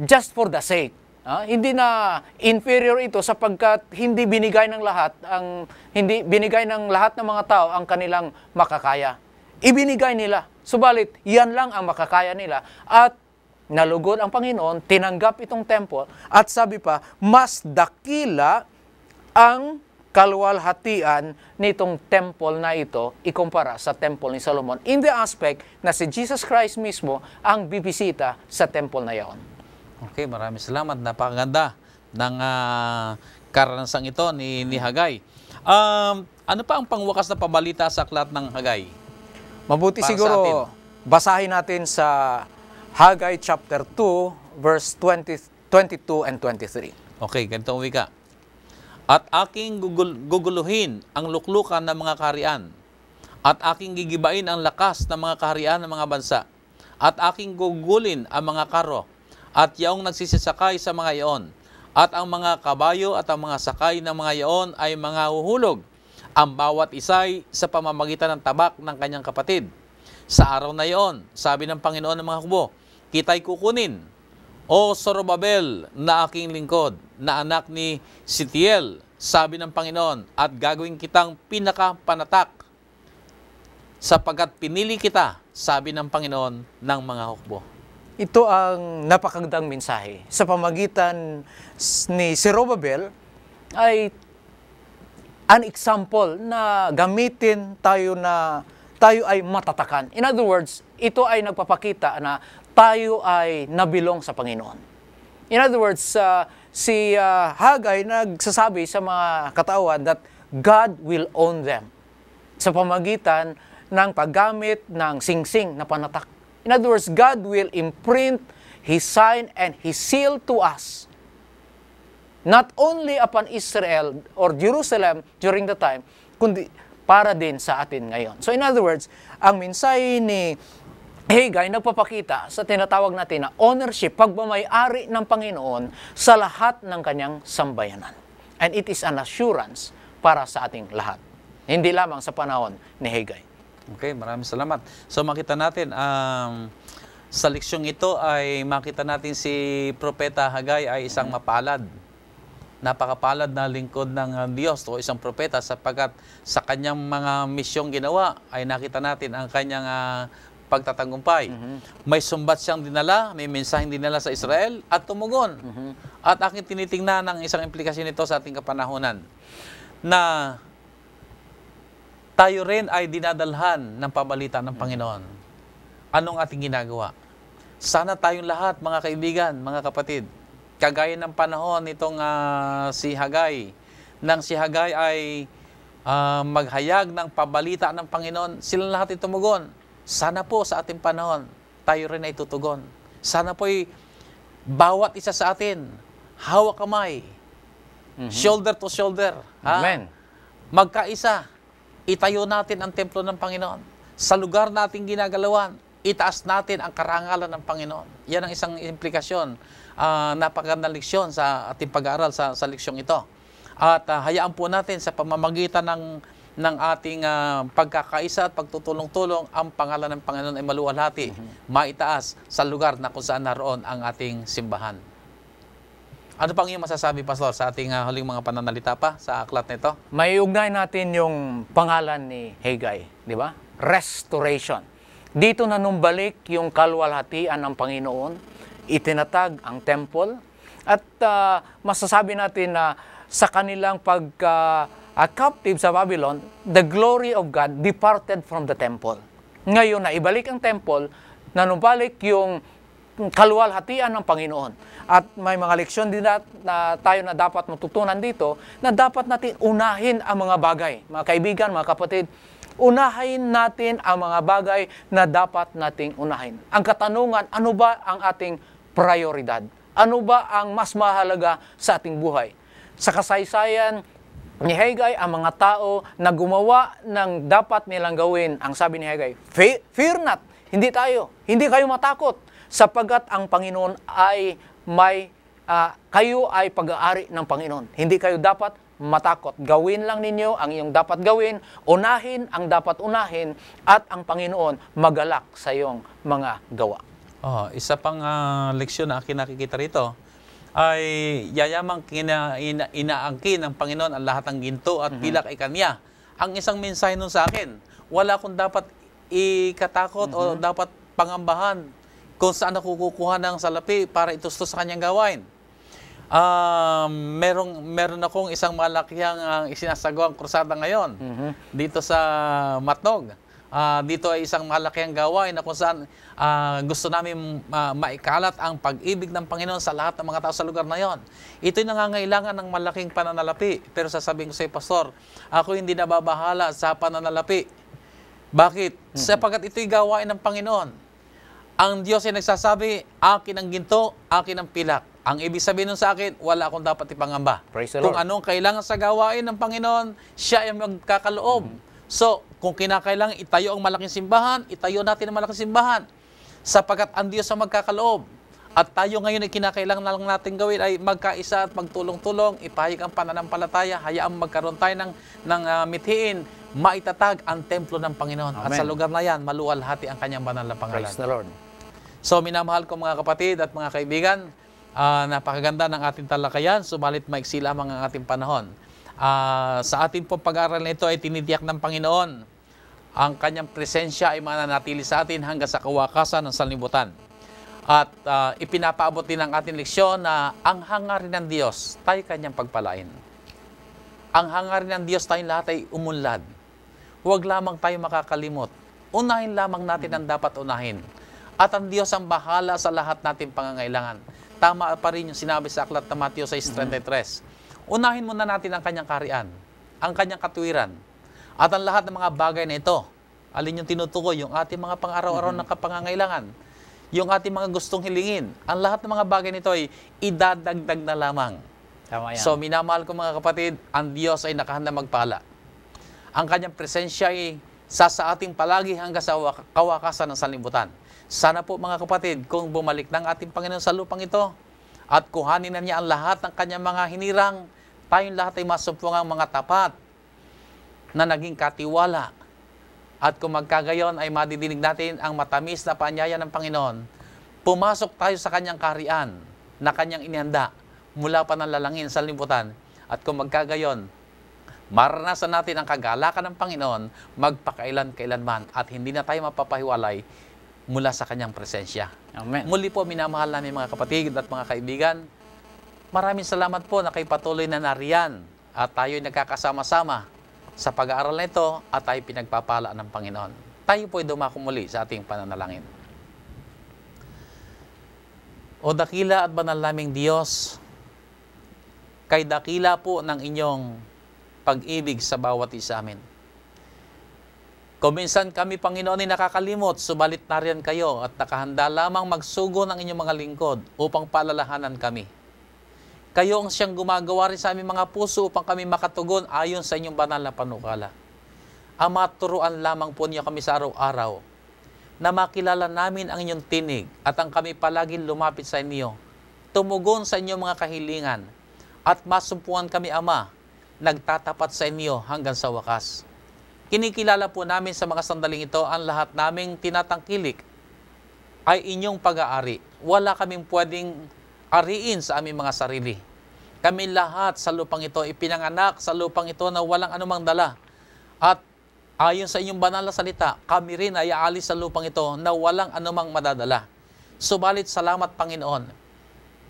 just for the sake. Hindi na inferior ito sapagkat hindi binigay ng lahat ng mga tao ang kanilang makakaya. Ibinigay nila. Subalit, yan lang ang makakaya nila. At nalugod ang Panginoon, tinanggap itong temple, at sabi pa, mas dakila ang kaluwalhatian nitong temple na ito ikumpara sa temple ni Solomon. In the aspect na si Jesus Christ mismo ang bibisita sa temple na iyon. Okay, maraming salamat. Napakaganda ng karanasang ito ni Hagay. Ano pa ang pangwakas na pabalita sa aklat ng Hagay? Mabuti Para siguro basahin natin sa Hagay chapter 2, verse 22 and 23. Okay, ganito ang wika. At aking guguluhin ang luklukan ng mga kaharian, at aking gigibain ang lakas ng mga kaharian ng mga bansa, at aking gugulin ang mga karo, at yaong nagsisisakay sa mga iyon, at ang mga kabayo at ang mga sakay ng mga iyon ay mga huhulog, ang bawat isay sa pamamagitan ng tabak ng kanyang kapatid. Sa araw na iyon, sabi ng Panginoon ng mga hukbo, kita'y kukunin, O Zorobabel na aking lingkod, na anak ni Sitiel, sabi ng Panginoon, at gagawin kitang pinakapanatak, sapagkat pinili kita, sabi ng Panginoon ng mga hukbo. Ito ang napakagandang mensahe. Sa pamagitan ni Zorobabel ay an example na gamitin tayo ay matatakan. In other words, ito ay nagpapakita na tayo ay nabilong sa Panginoon. In other words, si Hagay nagsasabi sa mga katawan that God will own them sa pamagitan ng paggamit ng singsing na panatak. In other words, God will imprint His sign and His seal to us, not only upon Israel or Jerusalem during the time, kundi para din sa atin ngayon. So in other words, ang mensahe ni Hagay nagpapakita sa tinatawag natin na ownership, pagmamay-ari ng Panginoon sa lahat ng kanyang sambayanan. And it is an assurance para sa ating lahat. Hindi lamang sa panahon ni Hagay. Okay, maraming salamat. So makita natin, sa leksyong ito ay makita natin si Propeta Hagay ay isang mapalad. Napakapalad na lingkod ng Diyos o isang propeta sapagkat sa kanyang mga misyong ginawa ay nakita natin ang kanyang pagtatagumpay. May sumbat siyang dinala, may mensaheng dinala sa Israel at tumugon. At aking tinitingnan ng isang implikasyon nito sa ating kapanahunan na tayo rin ay dinadalhan ng pabalita ng Panginoon. Anong ating ginagawa? Sana tayong lahat, mga kaibigan, mga kapatid, kagaya ng panahon nitong si Hagay, nang si Hagay ay maghayag ng pabalita ng Panginoon, silang lahat tumugon. Sana po sa ating panahon, tayo rin ay tutugon. Sana po'y bawat isa sa atin, hawak kamay, shoulder to shoulder. Amen. Magkaisa, itayo natin ang templo ng Panginoon. Sa lugar nating ginagalawan, itaas natin ang karangalan ng Panginoon. Yan ang isang implikasyon, napakagandang leksyon sa ating pag-aaral sa leksyong ito. At hayaan po natin sa pamamagitan ng ating pagkakaisa at pagtutulong-tulong, ang pangalan ng Panginoon ay maluwalhati, maitaas sa lugar na kung saan naroon ang ating simbahan. Ano pang iyong masasabi, Pastor, sa ating huling mga pananalita pa sa aklat nito? May ugnay natin yung pangalan ni Hagay, di ba? Restoration. Dito na numbalik yung kaluwalhatian ng Panginoon, itinatag ang temple, at masasabi natin na sa kanilang pagka-captive sa Babylon, the glory of God departed from the temple. Ngayon na ibalik ang temple, nanumbalik yung kaluwalhatian ng Panginoon. At may mga leksyon din na tayo na dapat matutunan dito, na dapat natin unahin ang mga bagay. Mga kaibigan, mga kapatid, unahin natin ang mga bagay na dapat nating unahin. Ang katanungan, ano ba ang ating prioridad? Ano ba ang mas mahalaga sa ating buhay? Sa kasaysayan ni Hagay, ang mga tao na gumawa ng dapat nilang gawin, ang sabi ni Hagay, fear not, hindi kayo matakot, sapagkat ang Panginoon ay kayo ay pag-aari ng Panginoon. Hindi kayo dapat matakot. Gawin lang ninyo ang iyong dapat gawin, unahin ang dapat unahin, at ang Panginoon magalak sa iyong mga gawa. Isa pang leksyon na akin nakikita rito ay yayamang inaangkin ng Panginoon ang lahat ng ginto at pilak ay Kanya. Ang isang mensahe nun sa akin, wala akong dapat ikatakot o dapat pangambahan kung saan ako kukuha ng salapi para itustos sa Kanyang gawain. Meron akong isang malakihang isinasagawang krusada ngayon dito sa Matnog. Dito ay isang malakihang gawain na kung saan gusto namin maikalat ang pag-ibig ng Panginoon sa lahat ng mga tao sa lugar na yon. Ito'y nangangailangan ng malaking pananalapi. Pero sasabihin ko sa Pastor, ako hindi nababahala sa pananalapi. Bakit? Sapagkat ito'y gawain ng Panginoon. Ang Diyos ay nagsasabi, akin ang ginto, akin ang pilak. Ang ibig sabihin nun sa akin, wala akong dapat ipangamba. Kung anong kailangan sa gawain ng Panginoon, siya ay magkakaloob. So, kung kinakailangan itayo ang malaking simbahan, itayo natin ang malaking simbahan. Sapagkat ang Diyos ang magkakaloob. At tayo ngayon ay kinakailangan na lang natin gawin ay magkaisa at magtulong-tulong, ipahayag ang pananampalataya, hayaang magkaroon tayo ng mithiin, maitatag ang templo ng Panginoon. Amen. At sa lugar na yan, maluwalhati ang kanyang banal na pangalan. Praise the Lord. So, minamahal ko mga kapatid at mga kaibigan, napakaganda ng ating talakayan, subalit maiksi lamang ang ating panahon. Sa ating pong pag-aaral na ito ay tinitiyak ng Panginoon ang kanyang presensya ay mananatili sa atin hanggang sa kawakasan ng sanlibutan. At ipinapaabot din ang ating leksyon na ang hangarin ng Diyos tayo kanyang pagpalain. Ang hangarin ng Diyos tayong lahat ay umunlad. Huwag lamang tayo makakalimot. Unahin lamang natin ang dapat unahin. At ang Diyos ang bahala sa lahat nating pangangailangan. Tama pa rin yung sinabi sa aklat na Mateo 6:33. Unahin muna natin ang kanyang kaharian, ang kanyang katuwiran, at ang lahat ng mga bagay na ito. Alin yung tinutukoy? Yung ating mga pang-araw-araw na kapangangailangan, yung ating mga gustong hilingin. Ang lahat ng mga bagay nito ay idadagdag na lamang. Tama yan. So, minamahal ko mga kapatid, ang Diyos ay nakahanda magpala. Ang kanyang presensya ay sa ating palagi hanggang sa kawakasan ng sanlibutan. Sana po mga kapatid, kung bumalik ng ating Panginoon sa lupang ito, at kuhanin na niya ang lahat ng kanyang mga hinirang, tayong lahat ay masumpungang mga tapat na naging katiwala. At kung magkagayon ay madidinig natin ang matamis na paanyaya ng Panginoon, pumasok tayo sa kanyang kaharian na kanyang inihanda mula pa ng lalangin sa libutan. At kung magkagayon, maranasan natin ang kagalakan ng Panginoon magpakailan-kailanman at hindi na tayo mapapahiwalay mula sa kanyang presensya. Amen. Muli po, minamahal namin mga kapatid at mga kaibigan, maraming salamat po na kayo patuloy na nariyan at tayo'y nagkakasama-sama sa pag-aaral na ito at tayo pinagpapala ng Panginoon. Tayo po'y dumako muli sa ating pananalangin. O dakila at banal naming Diyos, kay dakila po ng inyong pag-ibig sa bawat isa amin. Kuminsan kami, Panginoon, ay nakakalimot, subalit nariyan kayo at nakahanda lamang magsugo ng inyong mga lingkod upang palalahanan kami. Kayo ang siyang gumagawa rin sa aming mga puso upang kami makatugon ayon sa inyong banal na panukala. Ama, turuan lamang po niyo kami sa araw-araw na makilala namin ang inyong tinig at ang kami palaging lumapit sa inyo, tumugon sa inyong mga kahilingan at masumpungan kami, Ama, nagtatapat sa inyo hanggang sa wakas. Kinikilala po namin sa mga sandaling ito ang lahat naming tinatangkilik ay inyong pag-aari. Wala kaming pwedeng ariin sa aming mga sarili. Kami lahat sa lupang ito ipinanganak sa lupang ito na walang anumang dala. At ayon sa inyong banal na salita, kami rin ay aalis sa lupang ito na walang anumang madadala. Subalit salamat, Panginoon.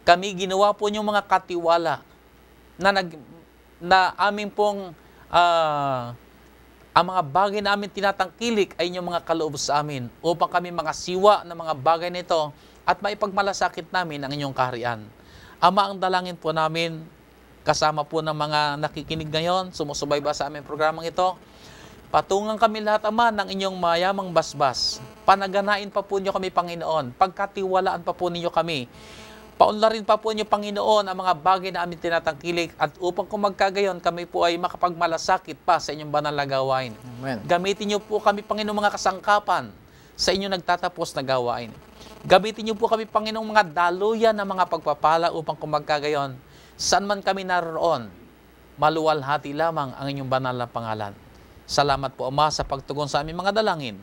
Kami ginawa po niyong mga katiwala na aming pong ang mga bagay na amin tinatangkilik ay inyong mga kaloob sa amin upang kami mga siwa ng mga bagay nito at maipagmalasakit namin ang inyong kaharian. Ama, ang dalangin po namin, kasama po ng mga nakikinig ngayon, sumusubayba sa aming programang ito, patungan kami lahat, Ama, ng inyong mayamang basbas. Panaganain pa po niyo kami, Panginoon. Pagkatiwalaan pa po ninyo kami. Paunlarin pa po niyo, Panginoon, ang mga bagay na amin tinatangkilik at upang kung magkagayon, kami po ay makapagmalasakit pa sa inyong banal na gawain. Amen. Gamitin niyo po kami, Panginoon, mga kasangkapan sa inyong nagtatapos na gawain. Gamitin niyo po kami, Panginoon, mga daluyan na mga pagpapala upang kung magkagayon, saan man kami naroon, maluwalhati lamang ang inyong banal na pangalan. Salamat po, Ama, sa pagtugon sa aming mga dalangin.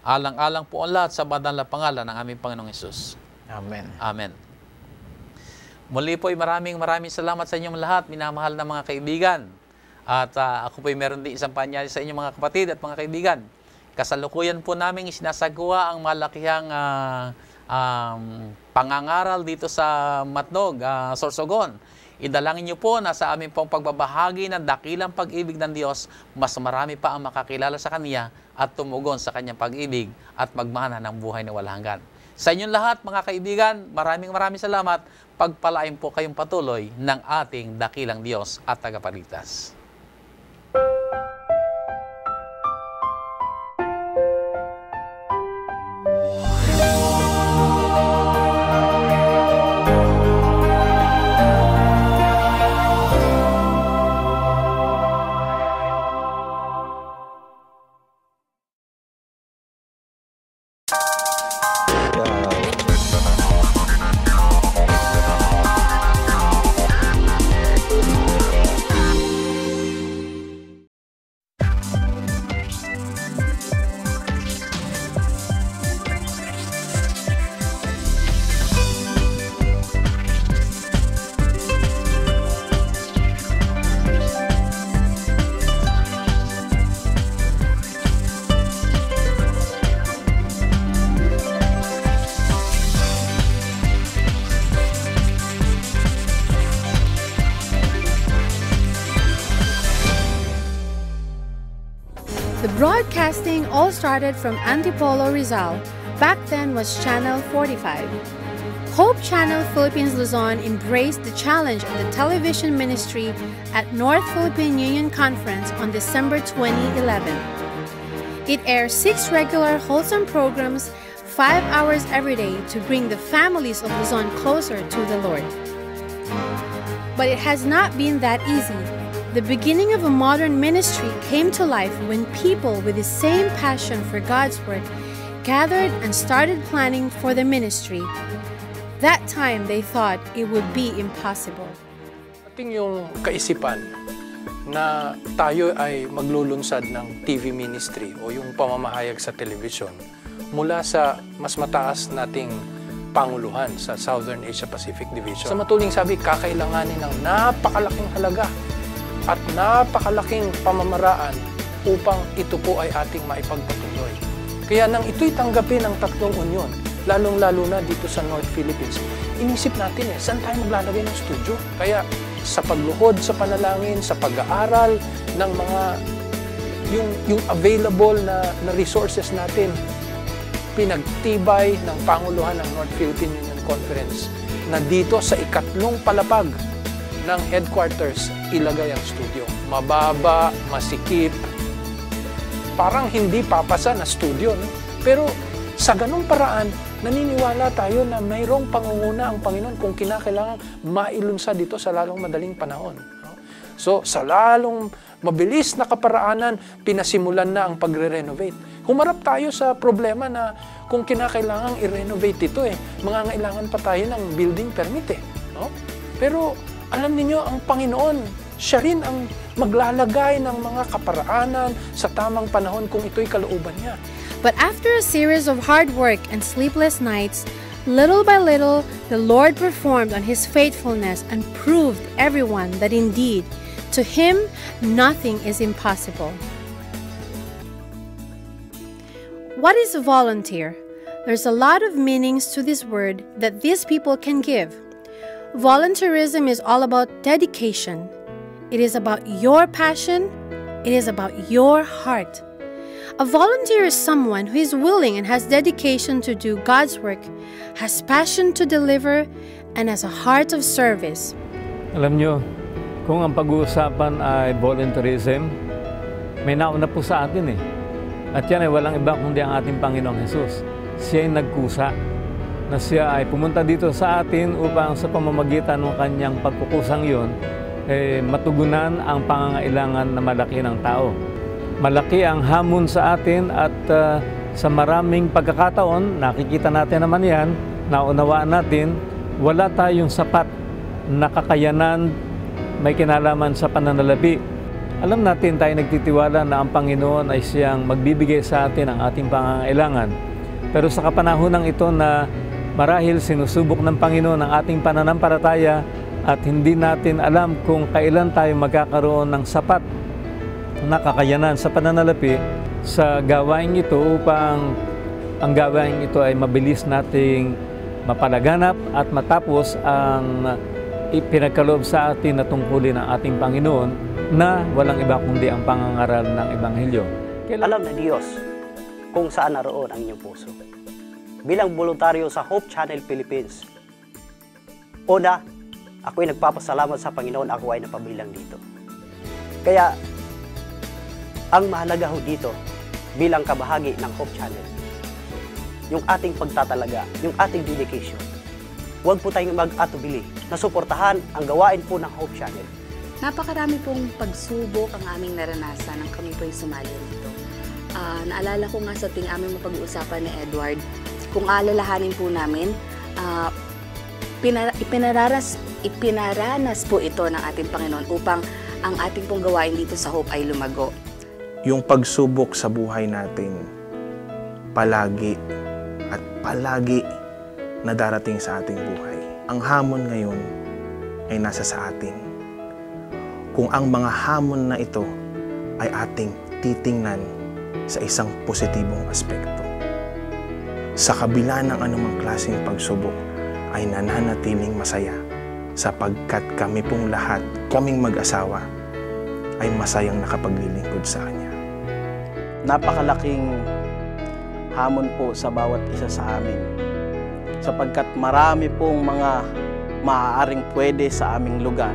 Alang-alang po ang lahat sa banal na pangalan ng aming Panginoong Hesus. Amen. Amen. Muli po ay maraming salamat sa inyong lahat, minamahal na mga kaibigan. At ako po ay meron din isang panyali sa inyong mga kapatid at mga kaibigan. Kasalukuyan po namin isinasagawa ang malakihang pangangaral dito sa Matnog, Sorsogon. Idalangin niyo po na sa aming pong pagbabahagi ng dakilang pag-ibig ng Diyos, mas marami pa ang makakilala sa Kanya at tumugon sa Kanyang pag-ibig at magmana ng buhay na walang hanggan. Sa inyong lahat, mga kaibigan, maraming salamat. Pagpalain po kayong patuloy ng ating dakilang Diyos at tagapagligtas. The broadcasting all started from Antipolo, Rizal. Back then was Channel 45. Hope Channel Philippines Luzon embraced the challenge of the television ministry at North Philippine Union Conference on December 2011. It airs 6 regular wholesome programs, 5 hours every day to bring the families of Luzon closer to the Lord. But it has not been that easy. The beginning of a modern ministry came to life when people with the same passion for God's Word gathered and started planning for the ministry. That time they thought it would be impossible. Ating yung kaisipan na tayo ay maglulunsad ng TV ministry o yung pamamahayag sa television mula sa mas mataas nating panguluhan sa Southern Asia Pacific Division. Sa matuling sabi, kakailanganin ng napakalaking halaga at napakalaking pamamaraan upang ito po ay ating maipagpatuloy. Kaya nang ito'y tanggapin ng tatlong unyon, lalong-lalo na dito sa North Philippines, inisip natin saan tayo maglalagay ng studio? Kaya sa pagluhod sa panalangin, sa pag-aaral ng mga yung available na resources natin, pinagtibay ng Panguluhan ng North Philippine Union Conference na dito sa ikatlong palapag ng headquarters ilagay ang studio. Mababa, masikip, parang hindi papasa na studio. No? Pero sa ganung paraan, naniniwala tayo na mayroong pangunguna ang Panginoon kung kinakailangan mailunsad dito sa lalong madaling panahon. No? So, sa lalong mabilis na kaparaanan, pinasimulan na ang pagre-renovate. Humarap tayo sa problema na kung kinakailangan i-renovate ito, mangangailangan pa tayo ng building permit. No? Pero alam niyo ang Panginoon, siya rin ang maglalagay ng mga kaparaanan sa tamang panahon kung ito'y kalooban niya. But after a series of hard work and sleepless nights, little by little, the Lord performed on His faithfulness and proved everyone that indeed, to Him, nothing is impossible. What is a volunteer? There's a lot of meanings to this word that these people can give. Volunteerism is all about dedication. It is about your passion. It is about your heart. A volunteer is someone who is willing and has dedication to do God's work, has passion to deliver, and has a heart of service. Alam nyo, kung ang pag-uusapan ay volunteerism, may nauna po sa atin At yan ay walang iba kundi ang ating Panginoong Hesus. Siya ay nagkusa na siya ay pumunta dito sa atin upang sa pamamagitan ng kanyang pagkukusang yun, matugunan ang pangangailangan na malaki ng tao. Malaki ang hamon sa atin at sa maraming pagkakataon, nakikita natin naman yan, naunawaan natin, wala tayong sapat na kakayanan may kinalaman sa pananalapi. Alam natin, tayo nagtitiwala na ang Panginoon ay siyang magbibigay sa atin ang ating pangangailangan. Pero sa kapanahonang ito na marahil sinusubok ng Panginoon ang ating pananampalataya at hindi natin alam kung kailan tayo magkakaroon ng sapat na kakayanan sa pananalapi sa gawain ito upang ang gawain ito ay mabilis nating mapalaganap at matapos ang ipinagkaloob sa atin na tungkulin ng ating Panginoon na walang iba kundi ang pangangaral ng Ebanghelyo. Alam na Diyos kung saan naroon ang inyong puso. Bilang voluntaryo sa Hope Channel Philippines, una, ako'y nagpapasalamat sa Panginoon, ako ay napabilang dito. Kaya, ang mahalaga ho dito, bilang kabahagi ng Hope Channel, yung ating pagtatalaga, yung ating dedication. Huwag po tayong mag-atubili na suportahan ang gawain po ng Hope Channel. Napakarami pong pagsubok ang aming naranasan nang kami po yung sumali rito. Naalala ko nga sa ting aming mapag-uusapan ni Edward, kung alalahanin po namin, ipinaranas po ito ng ating Panginoon upang ang ating pong gawain dito sa Hope ay lumago. Yung pagsubok sa buhay natin, palagi at palagi na darating sa ating buhay. Ang hamon ngayon ay nasa sa atin. Kung ang mga hamon na ito ay ating titingnan sa isang positibong aspekto. Sa kabila ng anumang klaseng pagsubok ay nananatiling masaya sapagkat kami pong lahat, kaming mag-asawa, ay masayang nakapaglilingkod sa Kanya. Napakalaking hamon po sa bawat isa sa amin sapagkat marami pong mga maaaring pwede sa aming lugar.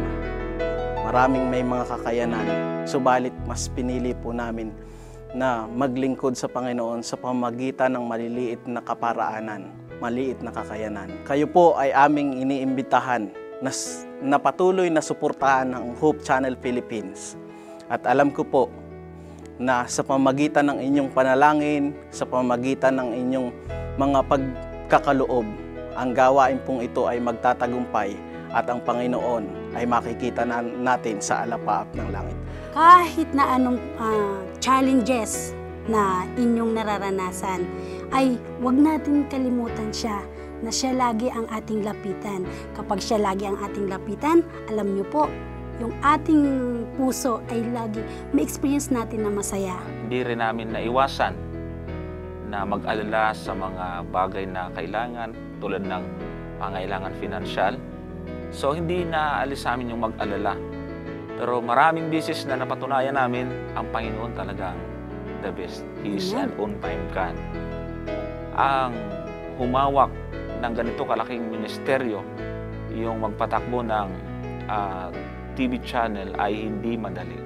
Maraming may mga kakayanan, subalit mas pinili po namin na maglingkod sa Panginoon sa pamamagitan ng maliliit na kaparaanan, maliit na kakayanan. Kayo po ay aming iniimbitahan na patuloy na suportahan ng Hope Channel Philippines. At alam ko po na sa pamamagitan ng inyong panalangin, sa pamamagitan ng inyong mga pagkakaloob, ang gawain pong ito ay magtatagumpay at ang Panginoon ay makikita natin sa alapaap ng langit. Kahit na anong challenges na inyong nararanasan, ay huwag natin kalimutan siya na siya lagi ang ating lapitan. Kapag siya lagi ang ating lapitan, alam niyo po, yung ating puso ay lagi may experience natin na masaya. Hindi rin namin naiwasan na mag-alala sa mga bagay na kailangan tulad ng pangailangan financial. So hindi naaalis sa amin yung mag-alala. Pero maraming beses na napatunayan namin ang Panginoon talagang the best. He is an on-time God. Ang humawak ng ganito kalaking ministeryo, yung magpatakbo ng TV channel ay hindi madali.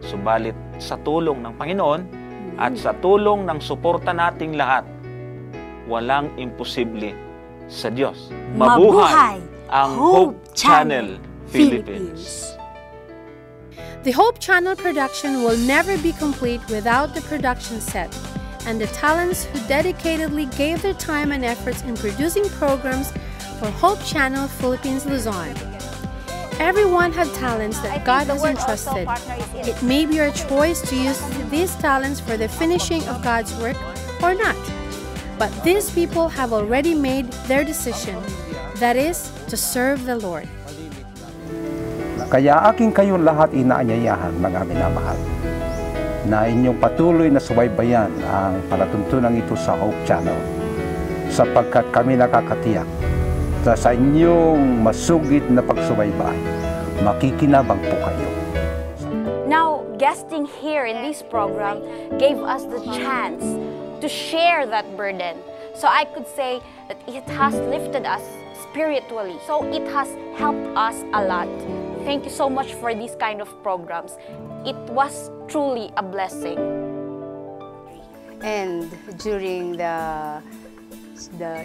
Subalit sa tulong ng Panginoon at sa tulong ng suporta nating lahat, walang imposible sa Diyos. Mabuhay ang Hope Channel Philippines. The Hope Channel production will never be complete without the production set and the talents who dedicatedly gave their time and efforts in producing programs for Hope Channel Philippines Luzon. Everyone had talents that God has entrusted. It may be your choice to use these talents for the finishing of God's work or not. But these people have already made their decision, that is, to serve the Lord. Kaya aking kayong lahat inaanyayahan, mga minamahal, na inyong patuloy na subaybayan ang palatuntunan ito sa Hope Channel, sapagkat kami nakakatiyak na sa inyong masugid na pagsubaybay, makikinabang po kayo. Now, guesting here in this program gave us the chance to share that burden. So I could say that it has lifted us spiritually. So it has helped us a lot. Thank you so much for these kind of programs. It was truly a blessing. And during the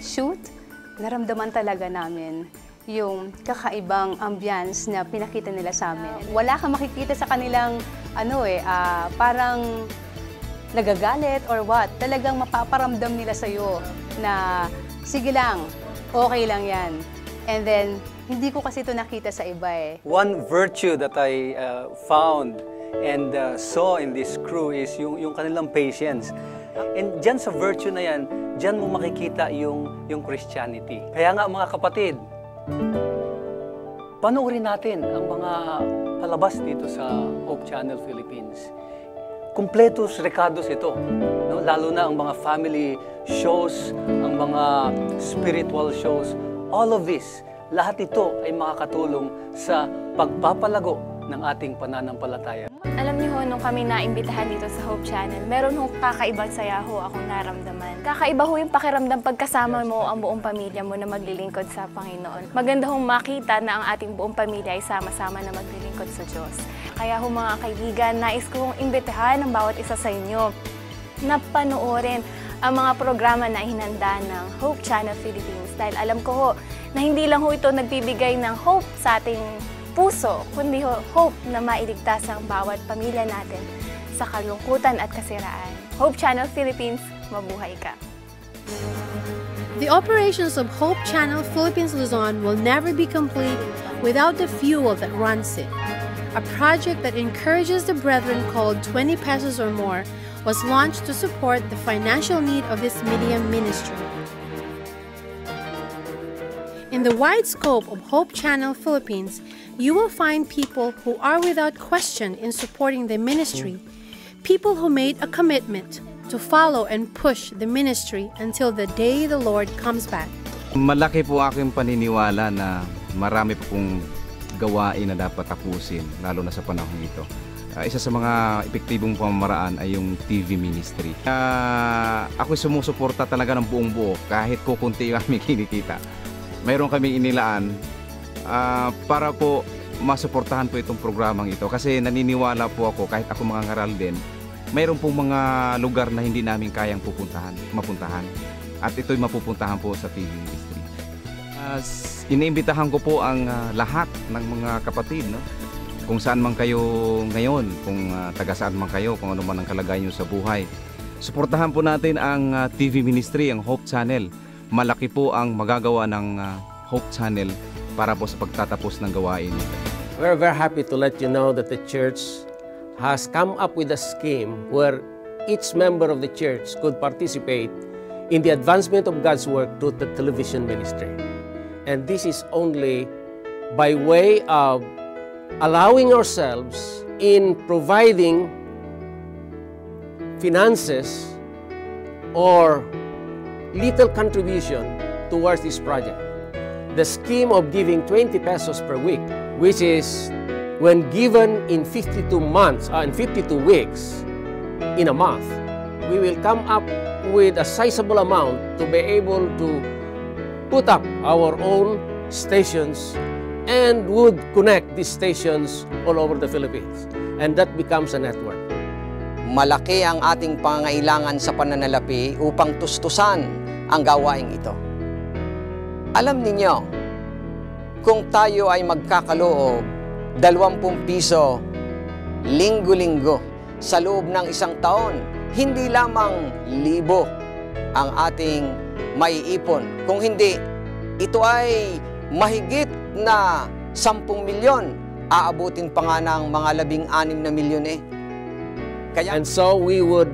shoot, naramdaman talaga namin yung kakaibang ambience na pinakita nila sa amin. Wala kang makikita sa kanilang parang nagagalit or what. Talagang mapaparamdam nila sa'yo na sige lang, okay lang yan. And then, hindi ko kasi ito nakita sa iba eh. One virtue that I found and saw in this crew is yung kanilang patience. And dyan sa virtue na yan, dyan mo makikita yung Christianity. Kaya nga mga kapatid, panoorin natin ang mga palabas dito sa Hope Channel Philippines. Kumpletos recados ito, no? Lalo na ang mga family shows, ang mga spiritual shows, all of this, lahat ito ay makakatulong sa pagpapalago ng ating pananampalataya. Alam niyo ho, nung kami naimbitahan dito sa Hope Channel, meron ho kakaibang saya ho akong naramdaman. Kakaiba ho yung pakiramdam pagkasama mo ang buong pamilya mo na maglilingkod sa Panginoon. Maganda hong makita na ang ating buong pamilya ay sama-sama na maglilingkod sa Diyos. Kaya ho mga kaibigan, nais ko hong imbitahan ang bawat isa sa inyo na panoorin ang mga programa na hinanda ng Hope Channel Philippines. Dahil alam ko ho na hindi lang ho ito nagbibigay ng hope sa ating puso, kundi hope na mailigtas ang bawat pamilya natin sa kalungkutan at kasiraan. Hope Channel Philippines, mabuhay ka! The operations of Hope Channel Philippines Luzon will never be complete without the fuel that runs it. A project that encourages the brethren called 20 pesos or more was launched to support the financial need of this media ministry. In the wide scope of Hope Channel Philippines, you will find people who are without question in supporting the ministry, people who made a commitment to follow and push the ministry until the day the Lord comes back. Malaki po aking paniniwala na marami po pong gawain na dapat tapusin, lalo na sa panahon ito. Isa sa mga epektibong pamamaraan ay yung TV ministry. Ako'y sumusuporta talaga ng buong buo kahit kukunti yung aming kinikita. Mayroon kaming inilaan para po masuportahan po itong programang ito kasi naniniwala po ako kahit ako mangangaral din, mayroon pong mga lugar na hindi namin kayang mapuntahan at ito'y mapupuntahan po sa TV ministry. Iniimbitahan ko po ang lahat ng mga kapatid, no? Kung saan man kayo ngayon, kung taga saan man kayo, kung ano man ang kalagayan nyo sa buhay, suportahan po natin ang TV ministry, ang Hope Channel. Malaki po ang magagawa ng Hope Channel para po sa pagtatapos ng gawain. We're very happy to let you know that the church has come up with a scheme where each member of the church could participate in the advancement of God's work through the television ministry. And this is only by way of allowing ourselves in providing finances or little contribution towards this project. The scheme of giving 20 pesos per week, which is when given in 52 months, in 52 weeks, in a month, we will come up with a sizable amount to be able to put up our own stations and would connect these stations all over the Philippines. And that becomes a network. Malaki ang ating pangangailangan sa pananalapi upang tustusan ang gawaing ito. Alam ninyo, kung tayo ay magkakaloob 20 piso linggo-linggo sa loob ng isang taon, hindi lamang 1,000 ang ating maiipon. Kung hindi, ito ay mahigit na 10 milyon. Aabutin pa nga ng mga 16 na milyon eh. And so we would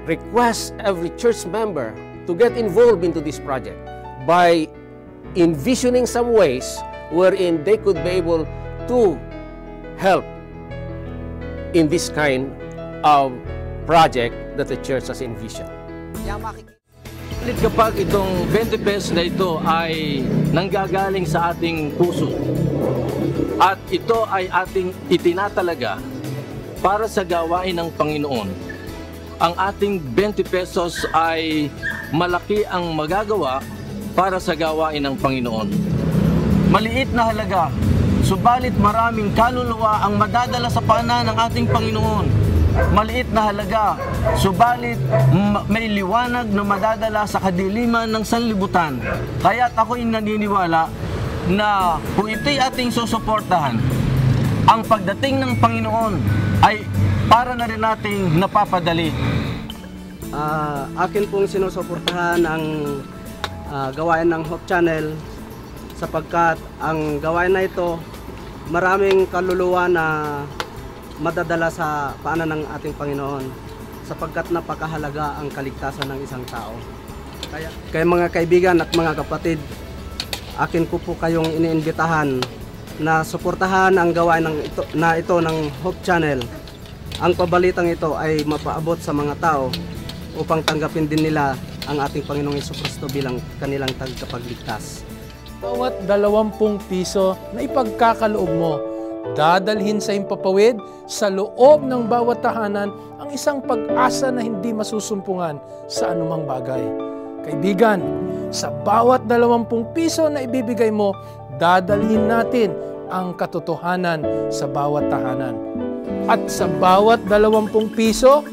request every church member to get involved into this project by envisioning some ways wherein they could be able to help in this kind of project that the church has envisioned. Kapag itong 20 pesos na ito ay nanggagaling sa ating puso at ito ay ating itinatalaga para sa gawain ng Panginoon, ang ating 20 pesos ay malaki ang magagawa para sa gawain ng Panginoon. Maliit na halaga, subalit maraming kaluluwa ang madadala sa paanan ng ating Panginoon. Maliit na halaga, subalit may liwanag na madadala sa kadiliman ng sanlibutan. Kaya't ako'y naniniwala na kung ito'y ating susuportahan, ang pagdating ng Panginoon ay para na rin nating napapadali. Akin pong sinusuportahan ang gawain ng Hope Channel sapagkat ang gawain na ito maraming kaluluwa na madadala sa paanan ng ating Panginoon sapagkat napakahalaga ang kaligtasan ng isang tao. Kaya mga kaibigan at mga kapatid, akin ko po kayong iniimbitahan na suportahan ang gawain ito ng Hope Channel. Ang pabalitang ito ay mapaabot sa mga tao upang tanggapin din nila ang ating Panginoong Jesucristo bilang kanilang tagapagligtas. Bawat 20 piso na ipagkakaloob mo, dadalhin sa impapawid sa loob ng bawat tahanan ang isang pag-asa na hindi masusumpungan sa anumang bagay. Kaibigan, sa bawat 20 piso na ibibigay mo, dadalhin natin ang katotohanan sa bawat tahanan. At sa bawat 20 piso,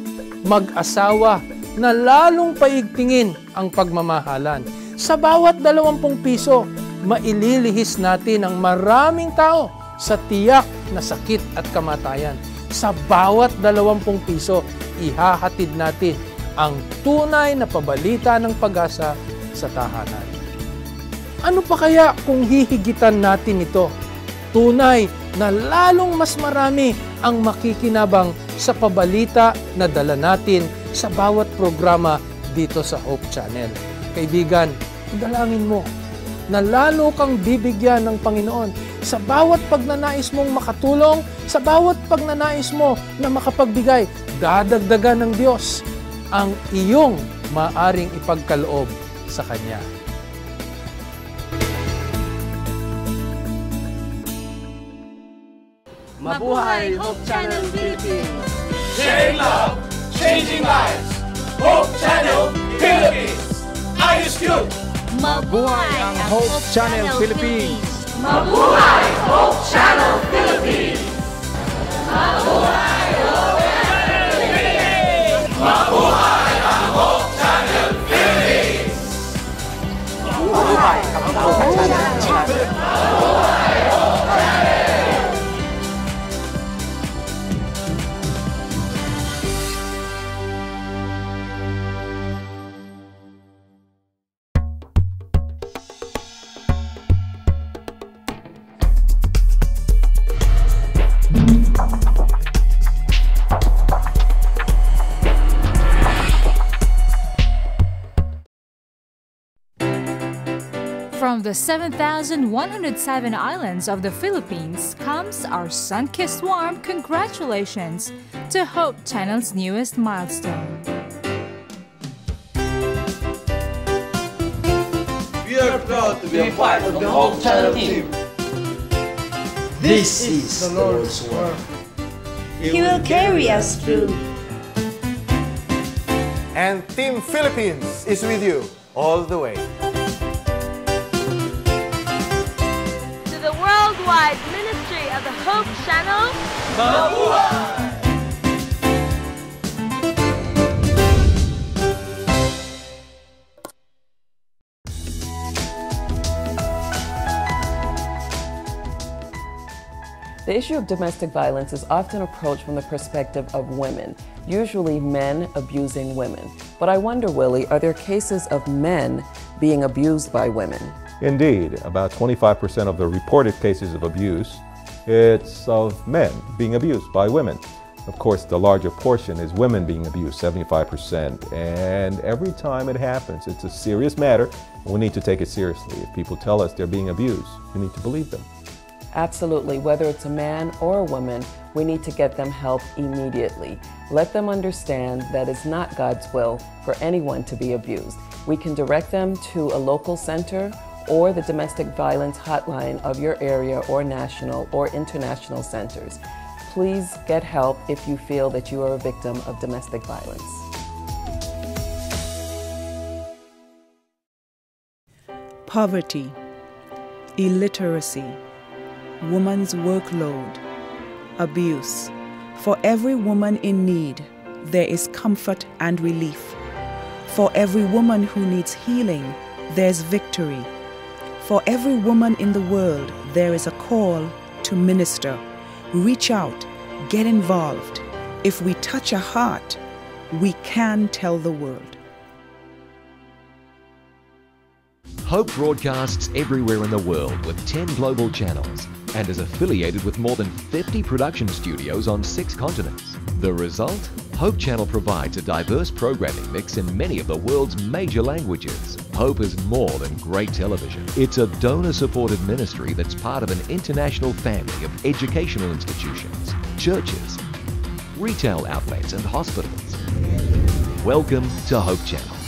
mag-asawa na lalong paigtingin ang pagmamahalan. Sa bawat 20 piso, maililihis natin ang maraming tao sa tiyak na sakit at kamatayan. Sa bawat 20 piso, ihahatid natin ang tunay na pabalita ng pag-asa sa tahanan. Ano pa kaya kung hihigitan natin ito? Tunay na lalong mas marami ang makikinabang sa pabalita na dala natin sa bawat programa dito sa Hope Channel. Kaibigan, dalangin mo na lalo kang bibigyan ng Panginoon sa bawat pagnanais mong makatulong, sa bawat pagnanais mo na makapagbigay, dadagdagan ng Diyos ang iyong maaring ipagkaloob sa Kanya. Mabuhay Hope Channel Philippines! Sharing love, changing lives. Hope Channel Philippines! Ayos yun! Mabuhay ang Hope Channel Philippines! Mabuhay Hope Channel Philippines! Mabuhay Hope Channel Philippines! Mabuhay ang Hope Channel Philippines! Mabuhay ang Hope Channel Philippines! From the 7,107 islands of the Philippines comes our sun-kissed warm congratulations to Hope Channel's newest milestone. We are proud to be a part of the Hope Channel team. This is the Lord's work. He will carry us through. And Team Philippines is with you all the way. Worldwide Ministry of the Hope Channel. Mabuhay! The issue of domestic violence is often approached from the perspective of women, usually men abusing women. But I wonder, Willie, are there cases of men being abused by women? Indeed, about 25% of the reported cases of abuse, it's of men being abused by women. Of course, the larger portion is women being abused, 75%. And every time it happens, it's a serious matter. We need to take it seriously. If people tell us they're being abused, we need to believe them. Absolutely. Whether it's a man or a woman, we need to get them help immediately. Let them understand that it's not God's will for anyone to be abused. We can direct them to a local center or the domestic violence hotline of your area or national or international centers. Please get help if you feel that you are a victim of domestic violence. Poverty, illiteracy, woman's workload, abuse. For every woman in need, there is comfort and relief. For every woman who needs healing, there's victory. For every woman in the world, there is a call to minister. Reach out, get involved. If we touch a heart, we can tell the world. Hope broadcasts everywhere in the world with 10 global channels and is affiliated with more than 50 production studios on 6 continents. The result? Hope Channel provides a diverse programming mix in many of the world's major languages. Hope is more than great television. It's a donor-supported ministry that's part of an international family of educational institutions, churches, retail outlets and hospitals. Welcome to Hope Channel.